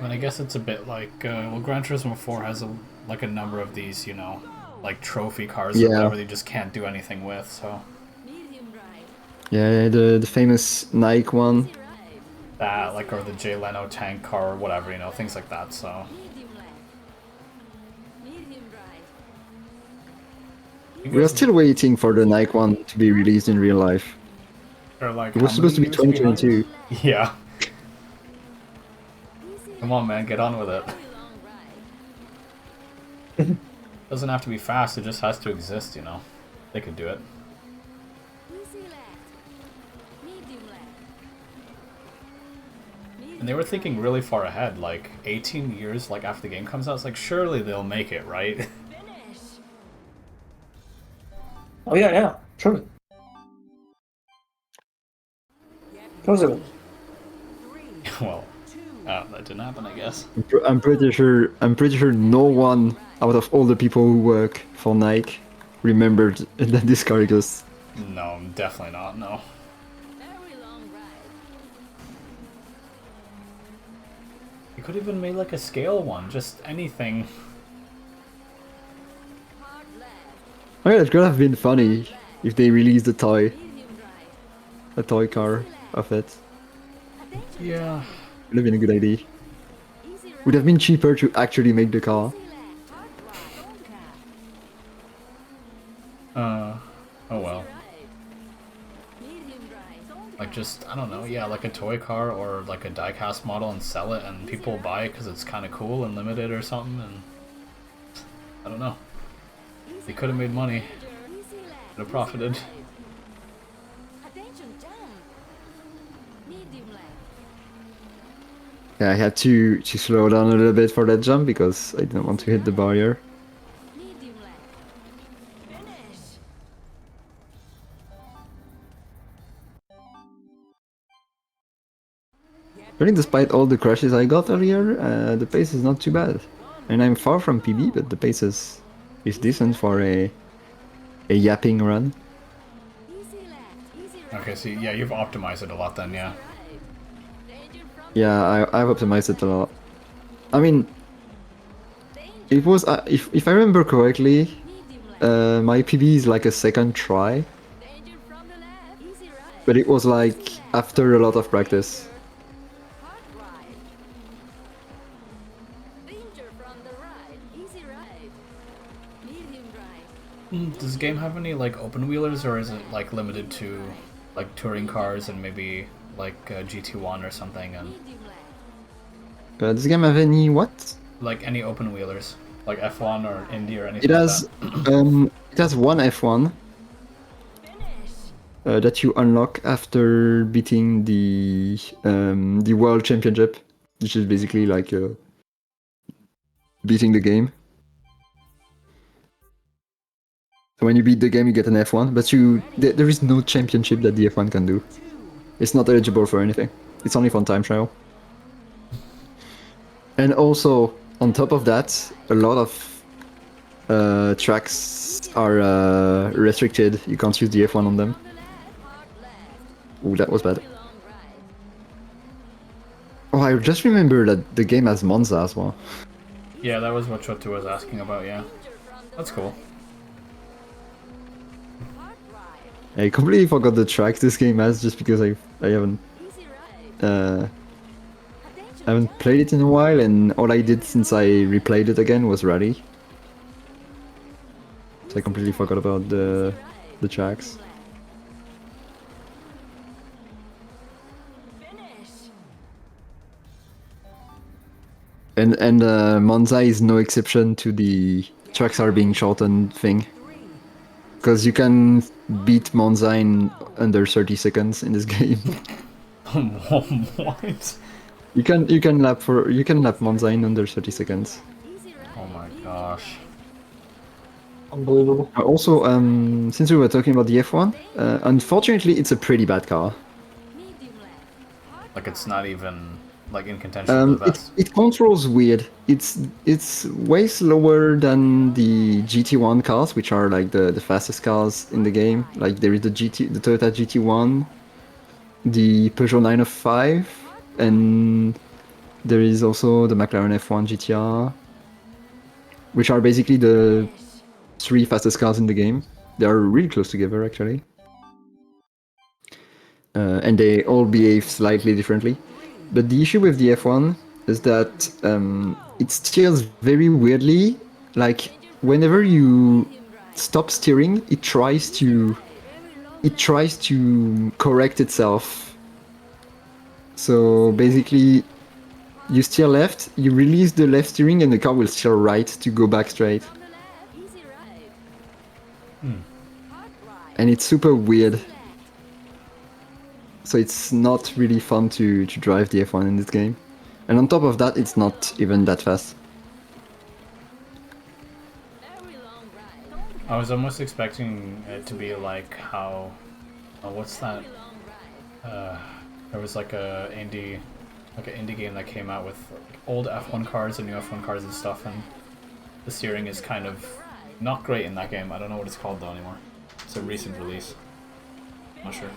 Speaker 3: And I guess it's a bit like, well, Gran Turismo 4 has a number of these, trophy cars or whatever they just can't do anything with, so...
Speaker 2: Yeah, the famous Nike one.
Speaker 3: That, or the Jay Leno tank car or whatever, things like that, so...
Speaker 2: We are still waiting for the Nike one to be released in real life. It was supposed to be 2022.
Speaker 3: Yeah. Come on, man, get on with it. Doesn't have to be fast, it just has to exist, They could do it. And they were thinking really far ahead, like 18 years like after the game comes out. It's like surely they'll make it, right?
Speaker 4: Finish.
Speaker 1: Oh yeah, sure. Of course it will.
Speaker 3: Well, that didn't happen, I guess.
Speaker 2: I'm pretty sure. I'm pretty sure no one out of all the people who work for Nike remembered that this car exists.
Speaker 3: No, definitely not. No.
Speaker 4: Very long ride.
Speaker 3: You could even made like a scale one, just anything.
Speaker 4: Hard left.
Speaker 2: I mean, it could have been funny if they released
Speaker 4: Medium right.
Speaker 2: a toy car of it.
Speaker 4: Attention.
Speaker 3: Yeah.
Speaker 2: Would have been a good idea.
Speaker 4: Easy right.
Speaker 2: Would have been cheaper to actually make the car.
Speaker 4: Easy left. Hard right. Don't cap.
Speaker 3: Oh well.
Speaker 4: Right. Medium right. Don't
Speaker 3: Like just, I don't know, yeah, like a toy car or like a die-cast model and sell it and people buy it because it's kind of cool and limited or something, and I don't know. They could have made money.
Speaker 4: Easy left.
Speaker 3: Could have profited.
Speaker 4: Attention, jump. Medium left.
Speaker 2: Yeah, I had to slow down a little bit for that jump because I didn't want to hit the barrier.
Speaker 4: Medium left. Finish.
Speaker 2: Really, despite all the crashes I got earlier, the pace is not too bad. And I'm far from PB, but the pace is decent for a yapping run.
Speaker 4: Easy left. Easy right.
Speaker 3: Okay, so yeah, you've optimized it a lot then, yeah.
Speaker 4: Danger from
Speaker 2: Yeah, I've optimized it a lot. I mean,
Speaker 4: danger.
Speaker 2: it was if I remember correctly,
Speaker 4: Medium left.
Speaker 2: my PB is like a second try,
Speaker 4: Danger from the left. Easy right.
Speaker 2: but it was like after a lot of practice.
Speaker 4: Hard right. Danger from the right. Easy right. Medium right.
Speaker 3: Does the game have any like open wheelers, or is it like limited to like touring cars and maybe like GT1 or something, and
Speaker 4: Medium left.
Speaker 2: Does the game have any what?
Speaker 3: like any open wheelers, like F1 or Indy or anything
Speaker 2: It
Speaker 3: like
Speaker 2: has
Speaker 3: that?
Speaker 2: it has one F1
Speaker 4: Finish.
Speaker 2: that you unlock after beating the World Championship, which is basically like beating the game. So when you beat the game, you get an F1, but there is no championship that the F1 can do. It's not eligible for anything. It's only for time trial. And also, on top of that, a lot of tracks are restricted. You can't use the F1 on them.
Speaker 4: On the left. Hard left.
Speaker 2: Ooh, that was bad.
Speaker 4: Very long ride.
Speaker 2: Oh, I just remember that the game has Monza as well.
Speaker 3: Yeah, that was what Chotu was asking about, yeah.
Speaker 4: Danger from the
Speaker 3: That's cool.
Speaker 4: right. Hard right.
Speaker 2: I completely forgot the tracks this game has just because I haven't
Speaker 4: Easy right.
Speaker 2: I haven't played it in a while, and all I did since I replayed it again was rally. So I completely forgot about the tracks.
Speaker 4: Finish.
Speaker 2: And Monza is no exception to the tracks are being shortened thing. Because you can beat Monza in under 30 seconds in this game.
Speaker 3: What?
Speaker 2: You can lap Monza in under 30 seconds.
Speaker 4: Easy right.
Speaker 3: Oh my gosh.
Speaker 1: Unbelievable.
Speaker 2: Also, since we were talking about the F1, unfortunately it's a pretty bad car.
Speaker 4: Medium left. Hard
Speaker 3: Like it's not even like in contention for the best.
Speaker 2: It controls weird. It's way slower than the GT1 cars, which are like the fastest cars in the game. Like there is the Toyota GT1, the Peugeot 905, and there is also the McLaren F1 GTR, which are basically the three fastest cars in the game. They are really close together actually, and they all behave slightly differently. But the issue with the F1 is that it steers very weirdly. Like whenever you stop steering, it tries to correct itself. So basically, you steer left, you release the left steering, and the car will steer right to go back straight.
Speaker 4: on the left. Easy right. Hard right.
Speaker 2: And it's super weird. So it's not really fun to drive the F1 in this game. And on top of that, it's not even that fast.
Speaker 4: Every long ride. Don't
Speaker 3: I was almost expecting it to be like how, what's that?
Speaker 4: every long ride.
Speaker 3: There was like an indie game that came out with old F1 cars and new F1 cars and stuff, and the steering is kind of not great in that game. I don't know what it's called though anymore. It's a recent release. Not sure.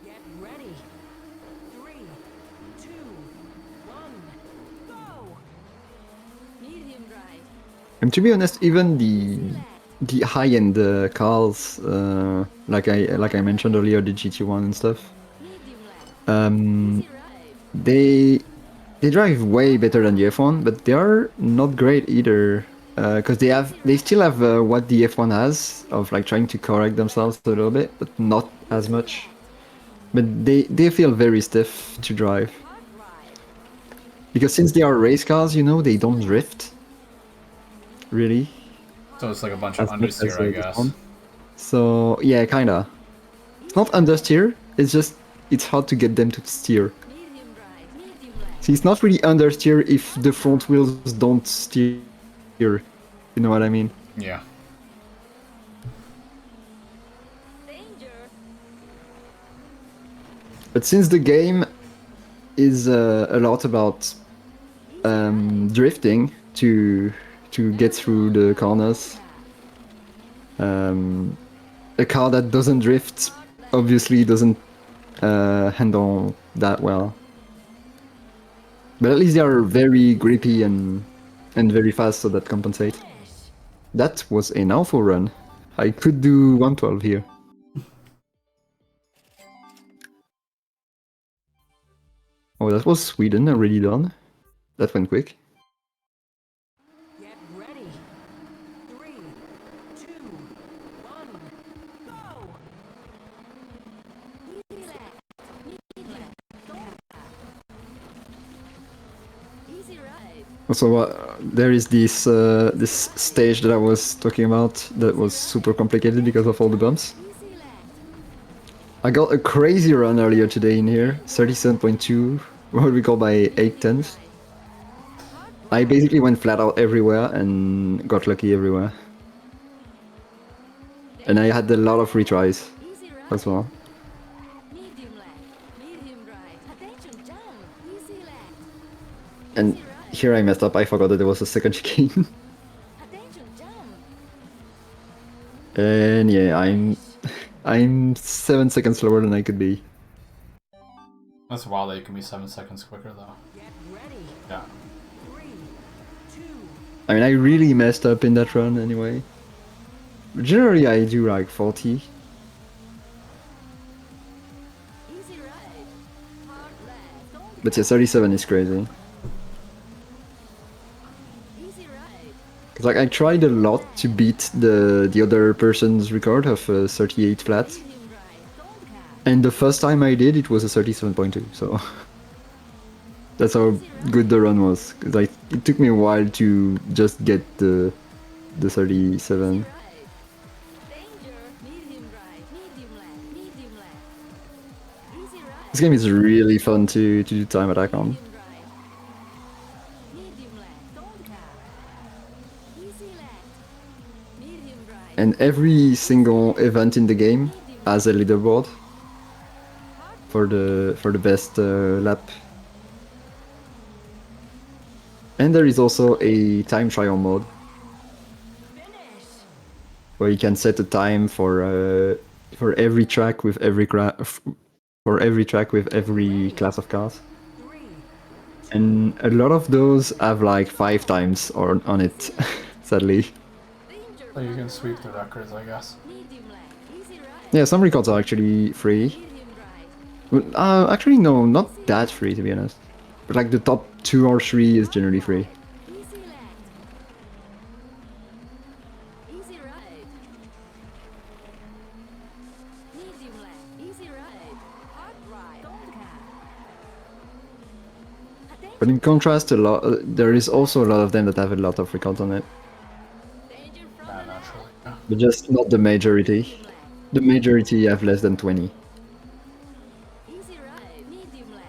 Speaker 4: Get ready. 3, 2, 1, go! Medium drive.
Speaker 2: And to be honest, even the high-end cars, like I mentioned earlier, the GT1 and stuff,
Speaker 4: Medium left.
Speaker 2: um,
Speaker 4: Easy ride.
Speaker 2: they drive way better than the F1, but they are not great either. Because they still have what the F1 has of like trying to correct themselves a little bit, but not as much. But they feel very stiff to drive.
Speaker 4: Hot ride.
Speaker 2: Because since they are race cars, you know, they don't drift. Really.
Speaker 3: So it's like a bunch of
Speaker 2: As much as
Speaker 3: understeer, I
Speaker 2: this
Speaker 3: guess.
Speaker 2: one. So yeah, kinda. It's not understeer, it's just it's hard to get them to steer.
Speaker 4: Medium drive. Medium left.
Speaker 2: See, it's not really understeer if the front wheels don't steer. You know what I mean?
Speaker 3: Yeah.
Speaker 4: Danger.
Speaker 2: But since the game is a lot about drifting to get through the corners, a car that doesn't drift obviously doesn't handle that well. But at least they are very grippy and very fast, so that compensate. That was an awful run. I could do 112 here. Oh, that was Sweden already done. That went quick.
Speaker 4: Get ready. 3, 2, 1, go! Easy left. Medium left. Don't. Easy ride.
Speaker 2: Also, there is this stage that I was talking about that was super complicated because of all the bumps.
Speaker 4: Easy left.
Speaker 2: I got a crazy run earlier today in here, 37.2, what we call by 8 tenths. I basically went flat out everywhere and got lucky everywhere. And I had a lot of retries
Speaker 4: Easy ride.
Speaker 2: as well.
Speaker 4: Medium left. Medium right. Attention, jump. Easy left.
Speaker 2: And here I messed up, I forgot that there was a second chicane.
Speaker 4: Attention, jump.
Speaker 2: And yeah, I'm 7 seconds slower than I could be.
Speaker 3: That's wild that you can be 7 seconds quicker though.
Speaker 4: Get ready.
Speaker 3: Yeah.
Speaker 4: 3, 2,
Speaker 2: I mean, I really messed up in that run anyway. Generally, I do like 40.
Speaker 4: easy ride. Hard left. Don't.
Speaker 2: But yeah, 37 is crazy.
Speaker 4: Easy ride.
Speaker 2: Cause like I tried a lot to beat the other person's record of 38 flat,
Speaker 4: Medium right. Don't cap.
Speaker 2: and the first time I did it was a 37.2. So that's how good the run was. Cause like it took me a while to just get the 37.
Speaker 4: Right. Danger. Medium right. Medium left. Medium left. Easy right.
Speaker 2: This game is really fun to do time attack on.
Speaker 4: Medium right. Medium left. Don't cap. Easy left. Medium right.
Speaker 2: And every single event in the game has a leaderboard for the best lap. And there is also a time trial mode
Speaker 4: Finish.
Speaker 2: where you can set a time for every track with every class of cars.
Speaker 4: 3,
Speaker 2: And a lot of those have like 5 times on it, sadly.
Speaker 4: danger.
Speaker 3: So you can sweep the records, I guess.
Speaker 4: Medium left. Easy right.
Speaker 2: Yeah, some records are actually free.
Speaker 4: Medium right.
Speaker 2: But, actually, no, not that free to be honest. But like the top 2 or 3 is generally free.
Speaker 4: Easy left. Easy right. Medium left. Easy right. Hard right. Don't cap.
Speaker 2: But in contrast, there is also a lot of them that have a lot of records on it.
Speaker 4: Danger from
Speaker 3: Yeah,
Speaker 4: the
Speaker 3: naturally.
Speaker 2: but just not the majority. The majority have less than 20.
Speaker 4: Easy right. Medium left.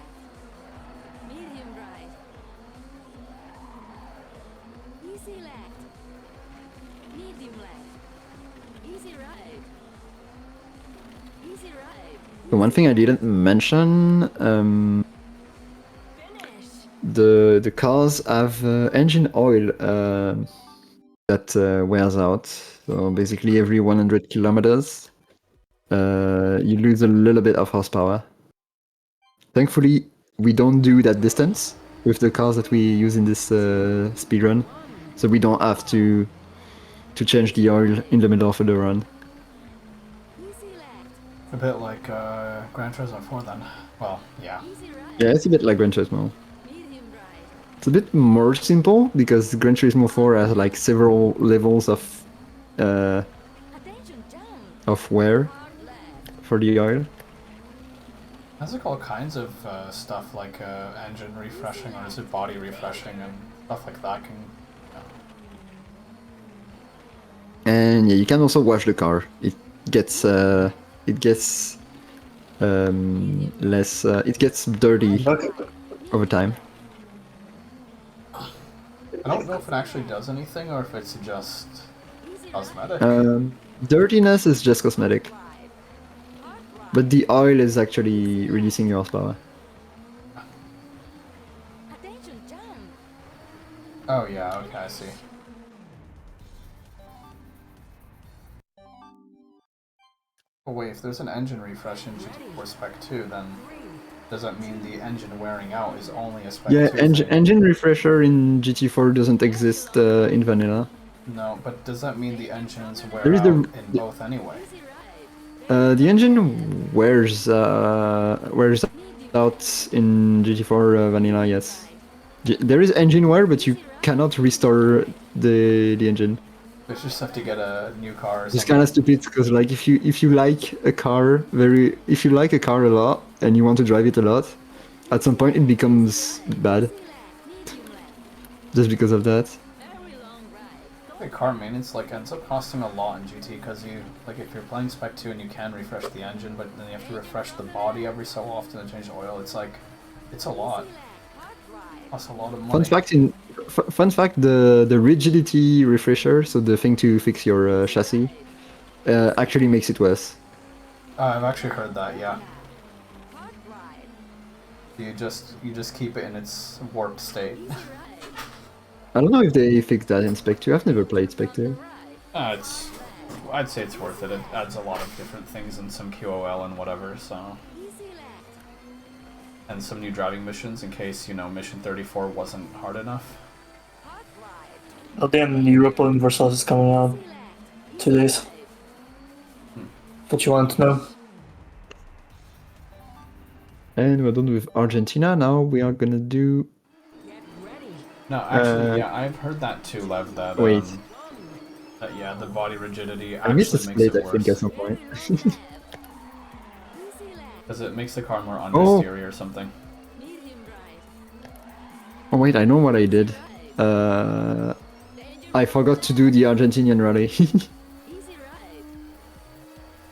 Speaker 4: Medium right. Easy left. Medium left. Easy right. Easy right.
Speaker 2: The one thing I didn't mention,
Speaker 4: Finish.
Speaker 2: the cars have engine oil that wears out. So basically every 100 kilometers, you lose a little bit of horsepower. Thankfully, we don't do that distance with the cars that we use in this speedrun, so we don't have to change the oil in the middle of the run.
Speaker 4: Easy left.
Speaker 3: A bit like Gran Turismo 4 then. Well, yeah.
Speaker 4: Easy right.
Speaker 2: Yeah, it's a bit like Gran Turismo.
Speaker 4: Medium right.
Speaker 2: It's a bit more simple because Gran Turismo 4 has like several levels of
Speaker 4: Attention jump.
Speaker 2: wear
Speaker 4: Hard left.
Speaker 2: for the oil.
Speaker 3: Has like all kinds of stuff like engine refreshing or is it body refreshing and stuff like that can.
Speaker 2: And yeah, you can also wash the car. It gets less. It gets dirty
Speaker 1: Okay.
Speaker 2: over time.
Speaker 3: I don't know if it actually does anything or if it's just cosmetic.
Speaker 2: Dirtiness is just cosmetic,
Speaker 4: Right. Hard right.
Speaker 2: but the oil is actually reducing your horsepower.
Speaker 4: Attention jump.
Speaker 3: Oh yeah, okay, I see. Oh wait, if there's an engine refresh in GT4 Spec 2, then does that mean the engine wearing out is only a Spec
Speaker 2: Yeah,
Speaker 3: 2 thing?
Speaker 2: engine refresher in GT4 doesn't exist in vanilla.
Speaker 3: No, but does that mean the engines wear
Speaker 2: There is
Speaker 3: out
Speaker 2: the-
Speaker 3: in both anyway?
Speaker 4: Easy right.
Speaker 2: The engine wears out in GT4 vanilla. Yes, there is engine wear, but you cannot restore the engine.
Speaker 3: We just have to get a new car or
Speaker 2: It's
Speaker 3: something.
Speaker 2: kind of stupid because like if you like a car a lot and you want to drive it a lot, at some point it becomes bad
Speaker 4: Easy left. Medium left.
Speaker 2: just because of that.
Speaker 4: Very long right.
Speaker 3: The car maintenance like ends up costing a lot in GT because you like if you're playing Spec 2 and you can refresh the engine, but then you have to refresh the body every so often and change the oil. It's like it's a lot.
Speaker 4: Hard right.
Speaker 3: Costs a lot of money.
Speaker 2: Fun fact: the rigidity refresher, so the thing to fix your chassis, actually makes it worse.
Speaker 3: I've actually heard that. Yeah,
Speaker 4: Hard right.
Speaker 3: you just keep it in its warped state.
Speaker 4: Easy right.
Speaker 2: I don't know if they fixed that in Spec 2. I've never played Spec 2.
Speaker 4: Right.
Speaker 3: I'd say it's worth it. It adds a lot of different things and some QOL and whatever. So
Speaker 4: Easy left.
Speaker 3: and some new driving missions in case mission 34 wasn't hard enough.
Speaker 4: Hard right.
Speaker 1: Oh damn, Europa Universal is coming out
Speaker 4: Easy left.
Speaker 1: 2 days. What you want to know?
Speaker 2: And we're done with Argentina. Now we are gonna do.
Speaker 3: No, actually, yeah, I've heard that too, Lev. That
Speaker 2: Wait.
Speaker 3: that yeah, the body rigidity
Speaker 2: I missed a
Speaker 3: actually makes
Speaker 2: split,
Speaker 3: it
Speaker 2: I think, at
Speaker 3: worse
Speaker 2: some point.
Speaker 4: Easy left.
Speaker 3: because it makes the car more
Speaker 2: Oh.
Speaker 3: understeery or something.
Speaker 4: Medium right.
Speaker 2: Oh wait, I know what I did.
Speaker 4: Danger.
Speaker 2: I forgot to do the Argentinian rally.
Speaker 4: Easy right.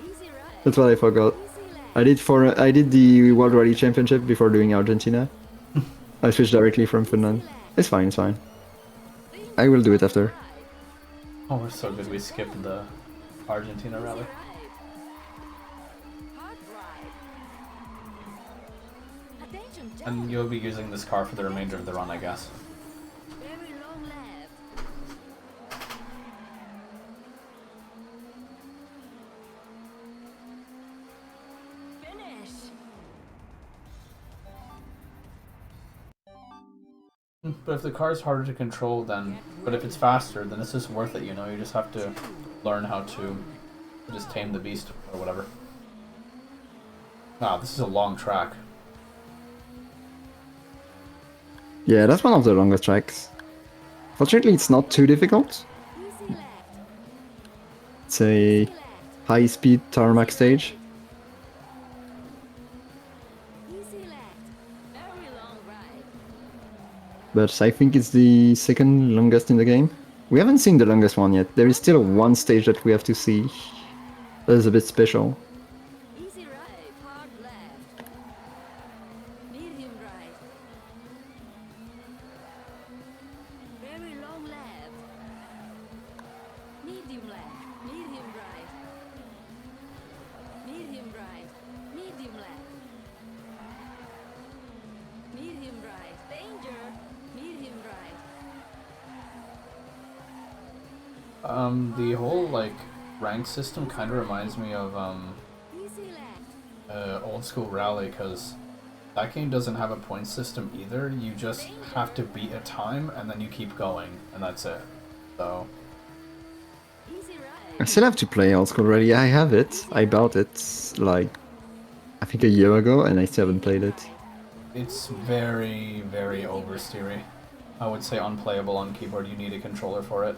Speaker 4: Easy right.
Speaker 2: That's what I forgot.
Speaker 4: Easy left.
Speaker 2: I did the World Rally Championship before doing Argentina. I switched directly from Finland. It's fine, it's fine. I will do it after.
Speaker 3: Oh, we're so good. We skipped the Argentina rally.
Speaker 4: Hard right. Attention jump.
Speaker 3: And you'll be using this car for the remainder of the run, I guess.
Speaker 4: Very long left. Finish.
Speaker 3: But if the car's harder to control, but if it's faster, then it's just worth it. You just have to learn how to just tame the beast or whatever. Wow, this is a long track.
Speaker 2: Yeah, that's one of the longest tracks. Fortunately, it's not too difficult.
Speaker 4: Easy left.
Speaker 2: It's a high-speed tarmac stage.
Speaker 4: Easy left. Very long right.
Speaker 2: But I think it's the second longest in the game. We haven't seen the longest one yet. There is still one stage that we have to see. That is a bit special.
Speaker 4: Easy right, hard left. Medium right. Very long left. Medium left. Medium right. Medium right. Medium left. Medium right. Danger. Medium right.
Speaker 3: The whole like rank system kind of reminds me of
Speaker 4: Easy left.
Speaker 3: old school Rally, because that game doesn't have a point system either. You just have to beat a time and then you keep going, and that's it. So
Speaker 4: Easy right.
Speaker 2: I still have to play Old School Rally. I have it. I bought it like I think a year ago, and I still haven't played it.
Speaker 3: it's very, very oversteery. I would say unplayable on keyboard. You need a controller for it.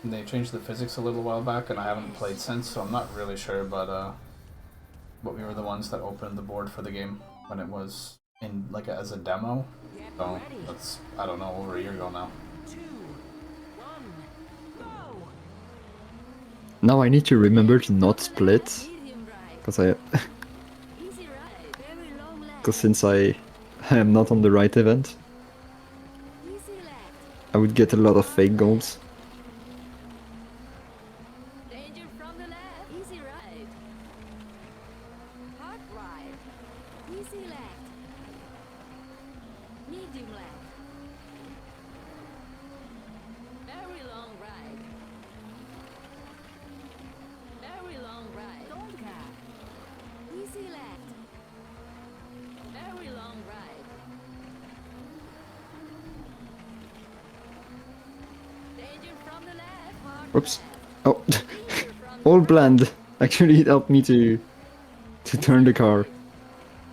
Speaker 3: And they changed the physics a little while back, and I haven't played since, so I'm not really sure, but we were the ones that opened the board for the game when it was in like as a demo. So that's, I don't know, over a year ago now.
Speaker 2: Now I need to remember to not split,
Speaker 4: Medium right.
Speaker 2: because
Speaker 4: Easy right. Very long left.
Speaker 2: since I am not on the right event,
Speaker 4: Easy left.
Speaker 2: I would get a lot of fake golds.
Speaker 4: Danger from the left. Easy right. Hard right. Easy left. Medium left. Very long right. Very long right. Don't cut. Easy left. Very long right. Danger from the left. Hard
Speaker 2: Oops.
Speaker 4: left.
Speaker 2: Oh,
Speaker 4: Danger from the
Speaker 2: all planned. Actually, it helped me to turn the car.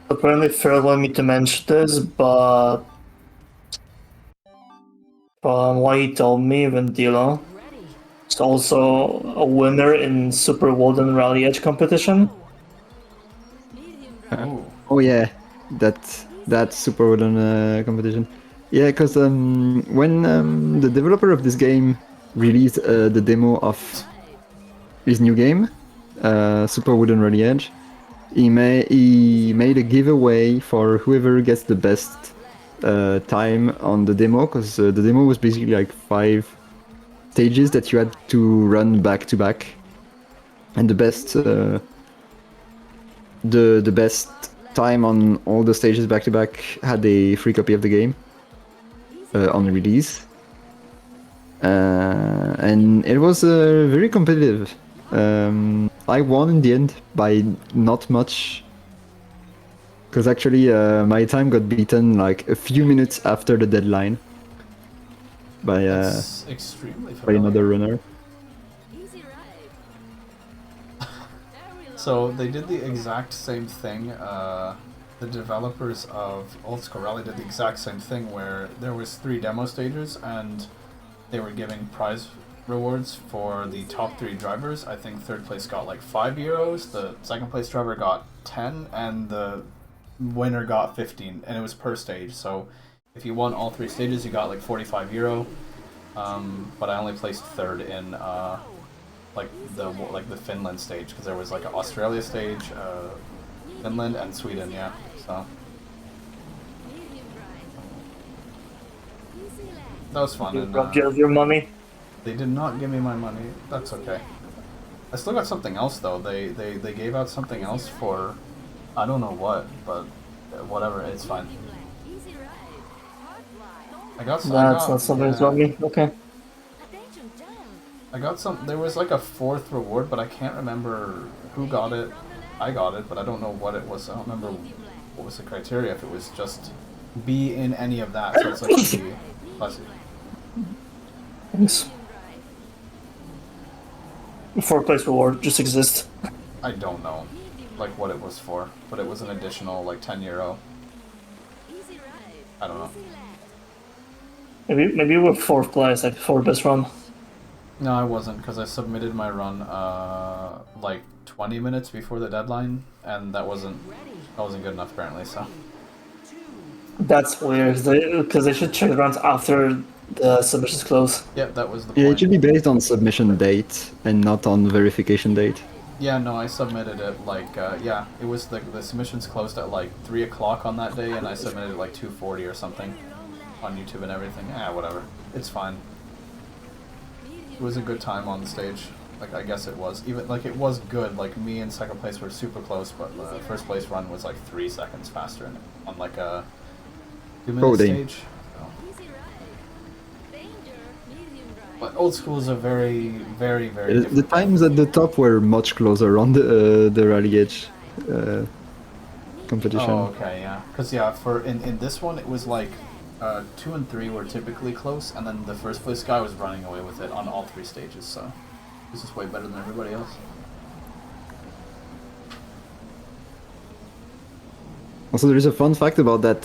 Speaker 1: Apparently, Fair allowed me to mention this, but from what he told me, Vendila
Speaker 4: ready.
Speaker 1: is also a winner in Super Woden Rally Edge competition.
Speaker 4: Medium right.
Speaker 3: Ooh.
Speaker 2: Oh yeah, that Super Woden competition. Yeah, because when the developer of this game released the demo of his new game, Super Wooden Rally Edge, he made a giveaway for whoever gets the best time on the demo, because the demo was basically like 5 stages that you had to run back to back, and the best the best time on all the stages back to back had a free copy of the game on release. And it was very competitive. I won in the end by not much, because actually my time got beaten like a few minutes after the deadline by
Speaker 3: That's extremely
Speaker 2: by
Speaker 3: familiar.
Speaker 2: another runner.
Speaker 4: Easy right. Very long
Speaker 3: So they did the exact same thing. The developers of Old School Rally did the exact same thing, where there was 3 demo stages and they were giving prize rewards for the top 3 drivers. I think third place got like €5, the second place driver got 10, and the winner got 15, and it was per stage. So if you won all 3 stages, you got like €45. But I only placed third in like the Finland stage, because there was like an Australia stage, Finland and Sweden. Yeah, so
Speaker 4: medium right. Easy left.
Speaker 3: that was fun.
Speaker 1: You
Speaker 3: And
Speaker 1: robbed you of your money.
Speaker 3: they did not give me my money. That's okay. I still got something else though. They gave out something else for, I don't know what, but whatever. It's fine.
Speaker 4: Medium left. Easy right. Hard right.
Speaker 3: I got some.
Speaker 1: That's not something that's wrong me. Okay.
Speaker 4: Attention jump.
Speaker 3: I got some. There was like a 4th reward, but I can't remember who got it. I got it, but I don't know what it was. I don't remember what was the criteria. If it was just be in any of that, so it's like the plus.
Speaker 1: Thanks.
Speaker 4: Medium right.
Speaker 1: 4th place reward just exists.
Speaker 3: I don't know, like what it was for, but it was an additional like €10.
Speaker 4: Easy right.
Speaker 3: I don't know.
Speaker 4: Easy left.
Speaker 1: Maybe we're 4th place, like 4th best run.
Speaker 3: No, I wasn't, because I submitted my run like 20 minutes before the deadline, and that wasn't good enough apparently. So
Speaker 1: That's weird, because they should check the runs after the submissions close.
Speaker 3: yeah, that was the
Speaker 2: Yeah, it
Speaker 3: point.
Speaker 2: should be based on submission date and not on verification date.
Speaker 3: Yeah, no, I submitted it like yeah, it was the submissions closed at like 3 o'clock on that day, and I submitted like 2:40 or something on YouTube and everything. Yeah, whatever, it's fine. It was a good time on the stage. Like, I guess it was. Even, like, it was good. Like, me and second place were super close, but the first place run was like 3 seconds faster on like a 2-minute stage. So. But old school is a very, very, very
Speaker 2: The
Speaker 3: different
Speaker 2: times at the top were much closer on the rally edge competition.
Speaker 3: Oh, okay, yeah. Because, yeah, for in this one, it was like 2 and 3 were typically close, and then the first place guy was running away with it on all 3 stages, so this is way better than everybody else.
Speaker 2: Also, there is a fun fact about that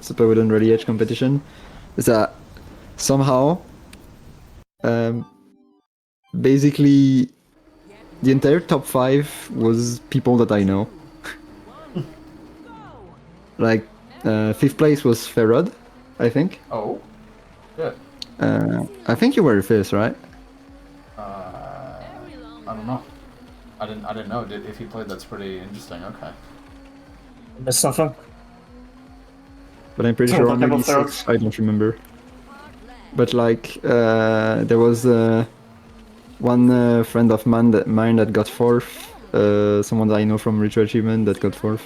Speaker 2: Super Woden Rally Edge competition, is that somehow, basically, the entire top 5 was people that I know. Like, 5th place was Ferrod, I think.
Speaker 3: Oh, good.
Speaker 2: I think you were 5th, right?
Speaker 3: I don't know. I didn't know. If he played, that's pretty interesting. Okay.
Speaker 1: Missed something.
Speaker 2: But I'm pretty
Speaker 1: So
Speaker 2: sure
Speaker 1: talking
Speaker 2: maybe
Speaker 1: about
Speaker 2: 6th, I don't remember. But like, there was one friend of mine that got 4th, someone that I know from Retro Achievement that got 4th.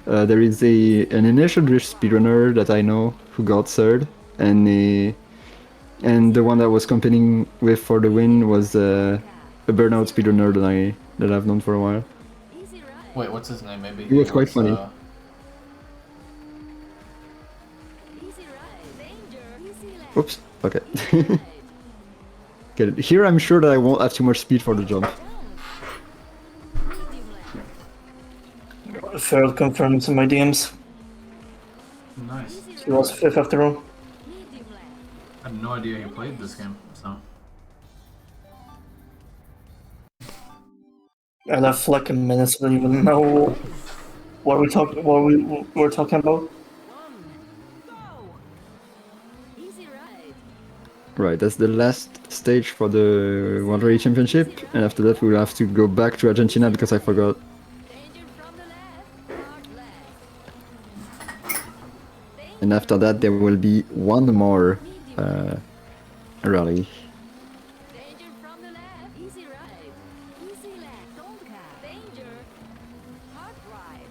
Speaker 2: There is an initial drift speedrunner that I know who got 3rd, and the one that was competing with for the win was a burnout speedrunner that I've known for a while.
Speaker 3: Wait, what's his name? Maybe
Speaker 2: He was quite funny. Oops. Okay. Okay. Here I'm sure that I won't have too much speed for the jump.
Speaker 1: Ferrell confirmed to my DMs.
Speaker 3: Nice.
Speaker 1: He was 5th after all.
Speaker 3: I had no idea you played this game, so.
Speaker 1: I left like a minute, so I don't even know what we were talking about.
Speaker 2: Right, that's the last stage for the World Rally Championship, and after that we will have to go back to Argentina because I forgot. And after that there will be one more rally.
Speaker 4: Danger from the left. Easy right. Easy left. Don't cut. Danger. Hard right.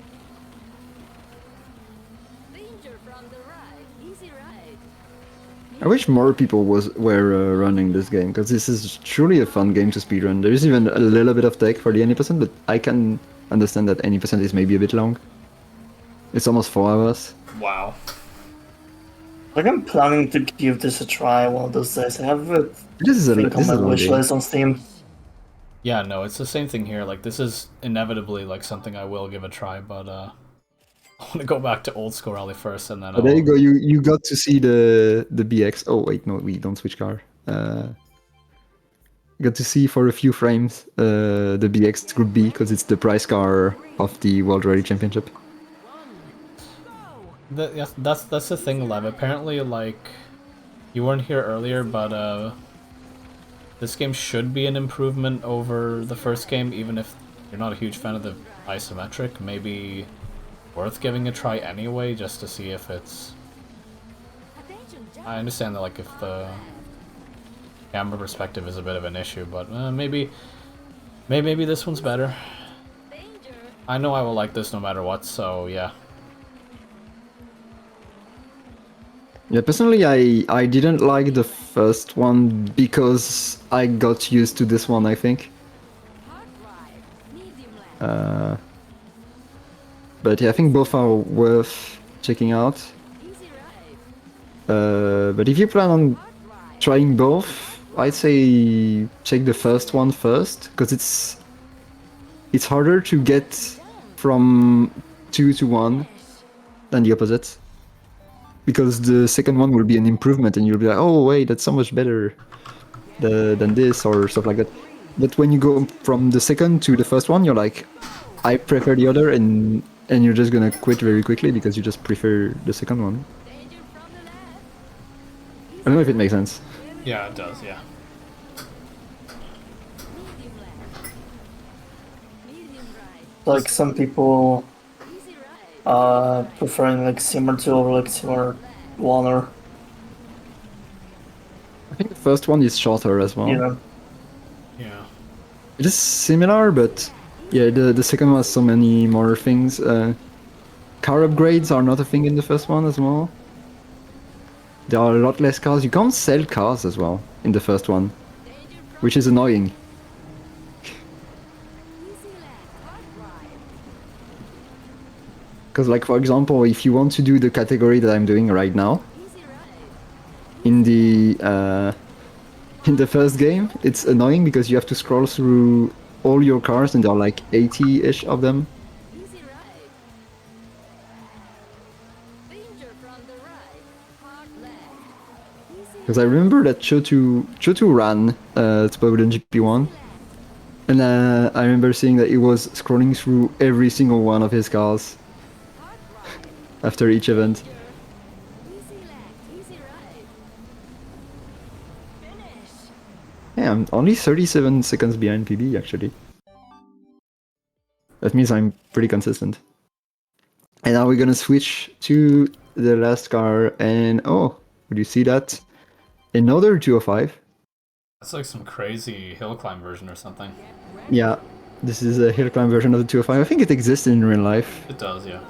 Speaker 4: Danger from the right. Easy right.
Speaker 2: I wish more people were running this game, because this is truly a fun game to speedrun. There is even a little bit of tech for the 80%, but I can understand that 80% is maybe a bit long. It's almost 4 hours.
Speaker 3: Wow.
Speaker 1: Like, I'm planning to give this a try one of those days. I have it
Speaker 2: This is a
Speaker 1: on my
Speaker 2: long
Speaker 1: wish
Speaker 2: game.
Speaker 1: list on Steam.
Speaker 3: Yeah, no, it's the same thing here. Like, this is inevitably like something I will give a try, but I want to go back to old school rally first, and then.
Speaker 2: But there you go. You got to see the BX. Oh wait, no, we don't switch car. You got to see for a few frames the BX Group B, because it's the prize car of the World Rally Championship.
Speaker 3: Yes, that's the thing, Lev. Apparently, like, you weren't here earlier, but this game should be an improvement over the first game, even if you're not a huge fan of the isometric. Maybe worth giving a try anyway, just to see if it's. I understand that, like, if the camera perspective is a bit of an issue, but maybe this one's better. I know I will like this no matter what, so yeah.
Speaker 2: Yeah, personally, I didn't like the first one because I got used to this one, I think. But yeah, I think both are worth checking out. But if you plan on trying both, I'd say check the first one first, because it's harder to get from 2 to 1 than the opposite. Because the second one will be an improvement, and you'll be like, oh wait, that's so much better. than this or stuff like that. But when you go from the second to the first one, you're like, I prefer the other, and you're just gonna quit very quickly because you just prefer the second one.
Speaker 4: Danger from the left.
Speaker 2: I don't know if it makes sense.
Speaker 3: Yeah, it does. Yeah.
Speaker 4: Medium left. Medium right.
Speaker 1: Like some people
Speaker 4: Easy right.
Speaker 1: preferring like Simmer 2 over like Simmer 1 or
Speaker 2: I think the first one is shorter as well.
Speaker 1: you know.
Speaker 3: Yeah.
Speaker 2: It is similar, but yeah, the second one has so many more things. Car upgrades are not a thing in the first one as well. There are a lot less cars. You can't sell cars as well in the first one,
Speaker 4: Danger from
Speaker 2: which is annoying.
Speaker 4: easy left. Hard right.
Speaker 2: Because, like, for example, if you want to do the category that I'm doing right now,
Speaker 4: Easy right.
Speaker 2: in the first game, it's annoying because you have to scroll through all your cars, and there are like 80-ish of them.
Speaker 4: Easy right. Danger from the right. Hard left. Easy
Speaker 2: Because I remember that Chotu ran to Woden GP1, and I remember seeing that he was scrolling through every single one of his cars
Speaker 4: hard right.
Speaker 2: after each event.
Speaker 4: Easy left. Easy right. Finish.
Speaker 2: Yeah, I'm only 37 seconds behind PB actually. That means I'm pretty consistent. And now we're gonna switch to the last car, and oh, would you see that? Another 205.
Speaker 3: That's like some crazy hill climb version or something.
Speaker 2: Yeah, this is a hill climb version of the 205. I think it exists in real life.
Speaker 3: It does, yeah.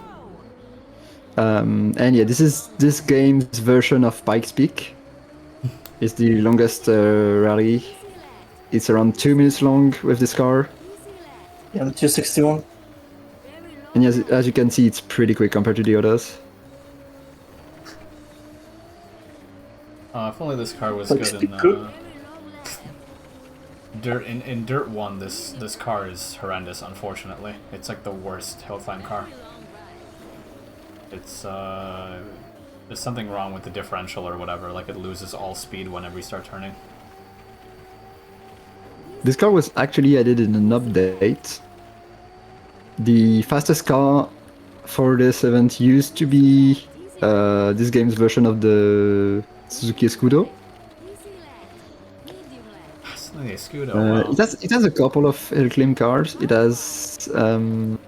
Speaker 2: And yeah, this is this game's version of Pikes Peak. It's the longest rally. It's around 2 minutes long with this car.
Speaker 1: Yeah, the 261.
Speaker 2: And as you can see, it's pretty quick compared to the others.
Speaker 3: If only this car was
Speaker 1: Like
Speaker 3: good in
Speaker 1: good.
Speaker 3: Dirt. In Dirt 1, this car is horrendous. Unfortunately, it's like the worst hill climb car. It's there's something wrong with the differential or whatever. Like it loses all speed whenever you start turning.
Speaker 2: This car was actually added in an update. The fastest car for this event used to be this game's version of the Suzuki Escudo.
Speaker 4: Easy left. Medium left.
Speaker 3: It's not the Escudo. Wow.
Speaker 2: It has a couple of hill climb cars. It has the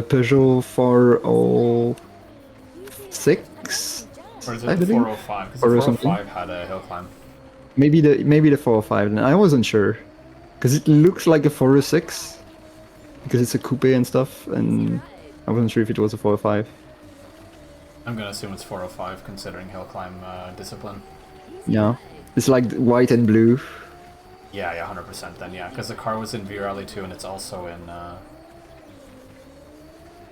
Speaker 2: Peugeot 406.
Speaker 3: Or is
Speaker 2: I
Speaker 3: it the
Speaker 2: believe?
Speaker 3: 405? Because
Speaker 2: Or
Speaker 3: the
Speaker 2: something.
Speaker 3: 405 had a hill climb.
Speaker 2: Maybe the 405. I wasn't sure because it looks like a 406 because it's a coupe and stuff, and I wasn't sure if it was a 405.
Speaker 3: I'm gonna assume it's 405 considering hill climb discipline.
Speaker 2: Yeah, it's like white and blue.
Speaker 3: Yeah, 100% then, yeah. Because the car was in V-Rally 2 and it's also in...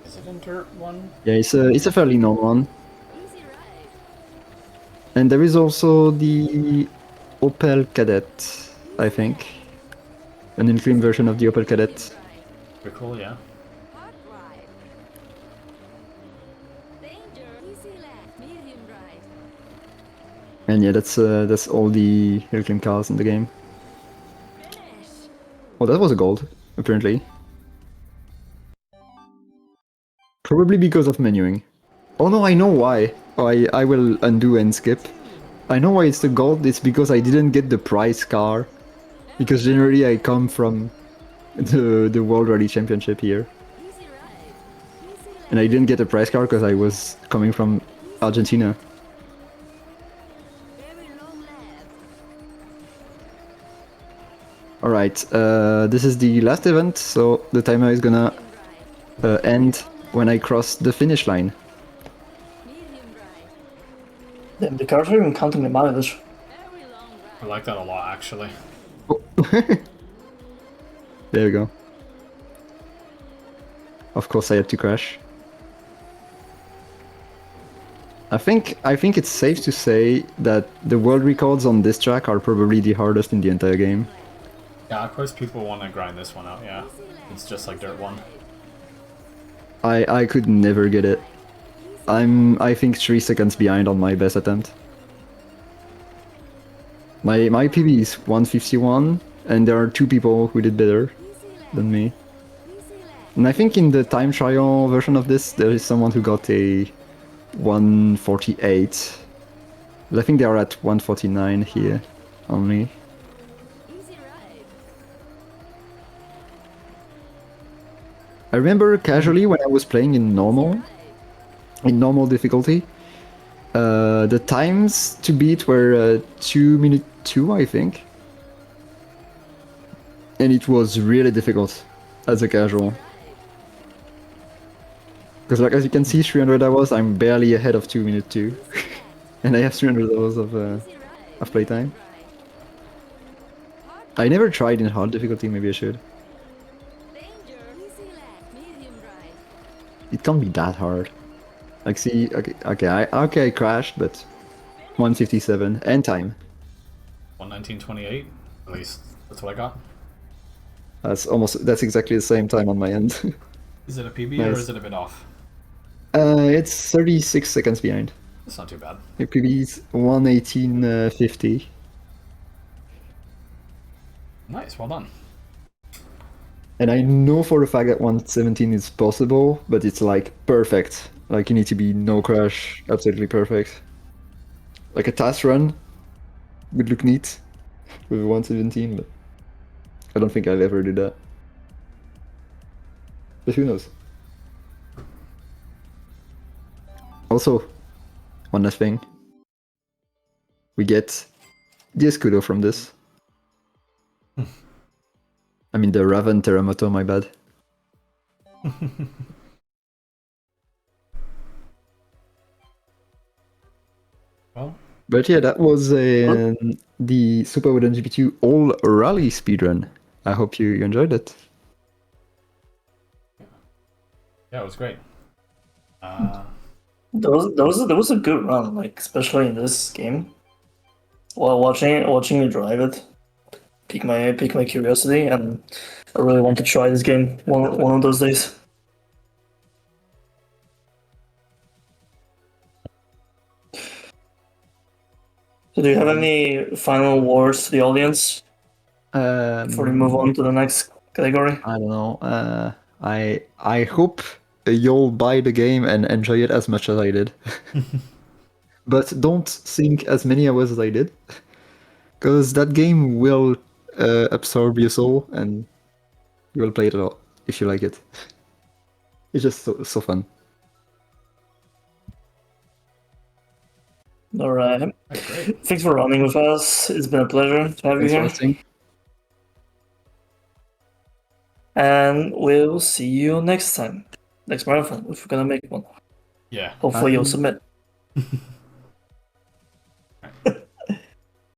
Speaker 3: Is it in Dirt 1?
Speaker 2: Yeah, it's a fairly known one.
Speaker 4: Easy right.
Speaker 2: And there is also the Opel Kadett, I think, an in-film version of the Opel Kadett.
Speaker 3: Pretty cool, yeah.
Speaker 4: Hard right. Danger. Easy left. Medium right.
Speaker 2: And yeah, that's all the hill climb cars in the game.
Speaker 4: Finish.
Speaker 2: Oh, that was a gold, apparently. Probably because of menuing. Oh no, I know why. Oh, I will undo and skip. I know why it's the gold. It's because I didn't get the prize car. Because generally I come from the World Rally Championship here.
Speaker 4: Easy right. Easy left.
Speaker 2: And I didn't get a prize car because I was coming from Argentina.
Speaker 4: Very long left.
Speaker 2: Alright, this is the last event, so the timer is gonna
Speaker 4: Right.
Speaker 2: end when I cross the finish line.
Speaker 4: Medium right.
Speaker 1: Damn, the cars are even counting the mileage.
Speaker 4: Very long
Speaker 3: I
Speaker 4: right.
Speaker 3: like that a lot, actually.
Speaker 2: Oh. There we go. Of course I had to crash. I think it's safe to say that the world records on this track are probably the hardest in the entire game.
Speaker 3: Yeah, of course people want to grind this one out, yeah. It's just like Dirt 1.
Speaker 2: I could never get it. I think 3 seconds behind on my best attempt. My PB is 151, and there are 2 people who did better
Speaker 4: Easy left.
Speaker 2: than me.
Speaker 4: Easy left.
Speaker 2: And I think in the time trial version of this, there is someone who got a 148. But I think they are at 149 here only.
Speaker 4: Easy right.
Speaker 2: I remember casually when I was playing in normal difficulty, the times to beat were 2 minute 2, I think. And it was really difficult as a casual. Because like as you can see, 300 hours, I'm barely ahead of 2 minute 2. And I have 300 hours of
Speaker 4: Easy right.
Speaker 2: playtime.
Speaker 4: Right.
Speaker 2: I never tried in hard difficulty, maybe I should.
Speaker 4: Danger. Easy left. Medium right.
Speaker 2: It can't be that hard. Like see, okay, I crashed, but 157 and time.
Speaker 3: 119.28. At least that's what I got.
Speaker 2: That's exactly the same time on my end.
Speaker 3: Is it a PB
Speaker 2: Nice.
Speaker 3: or is it a bit off?
Speaker 2: It's 36 seconds behind.
Speaker 3: It's not too bad.
Speaker 2: The PB is 118.50.
Speaker 3: Nice, well done.
Speaker 2: And I know for a fact that 117 is possible, but it's like perfect. Like you need to be no crash, absolutely perfect. Like a task run would look neat with 117, but I don't think I'll ever do that. But who knows? Also, one last thing. We get the Escudo from this. I mean the Raven Terremoto, my bad.
Speaker 3: Well,
Speaker 2: But yeah, that was the Super Woden GP2 All Rally speedrun. I hope you enjoyed it.
Speaker 3: yeah, it was great.
Speaker 1: That was a good run, like especially in this game. While watching you drive it, pique my curiosity, and I really want to try this game one of those days. So, do you have any final words to the audience before we move on to the next category?
Speaker 2: I don't know. I hope you'll buy the game and enjoy it as much as I did. But don't sink as many hours as I did, because that game will absorb your soul and you will play it a lot if you like it. It's just so fun.
Speaker 1: All right.
Speaker 3: Great.
Speaker 1: Thanks for running with us. It's been a pleasure to have you
Speaker 2: Thanks for
Speaker 1: here.
Speaker 2: listening.
Speaker 1: And we'll see you next time. Next marathon, if we're gonna make one.
Speaker 3: Yeah.
Speaker 1: Hopefully you'll
Speaker 2: Bye.
Speaker 1: submit.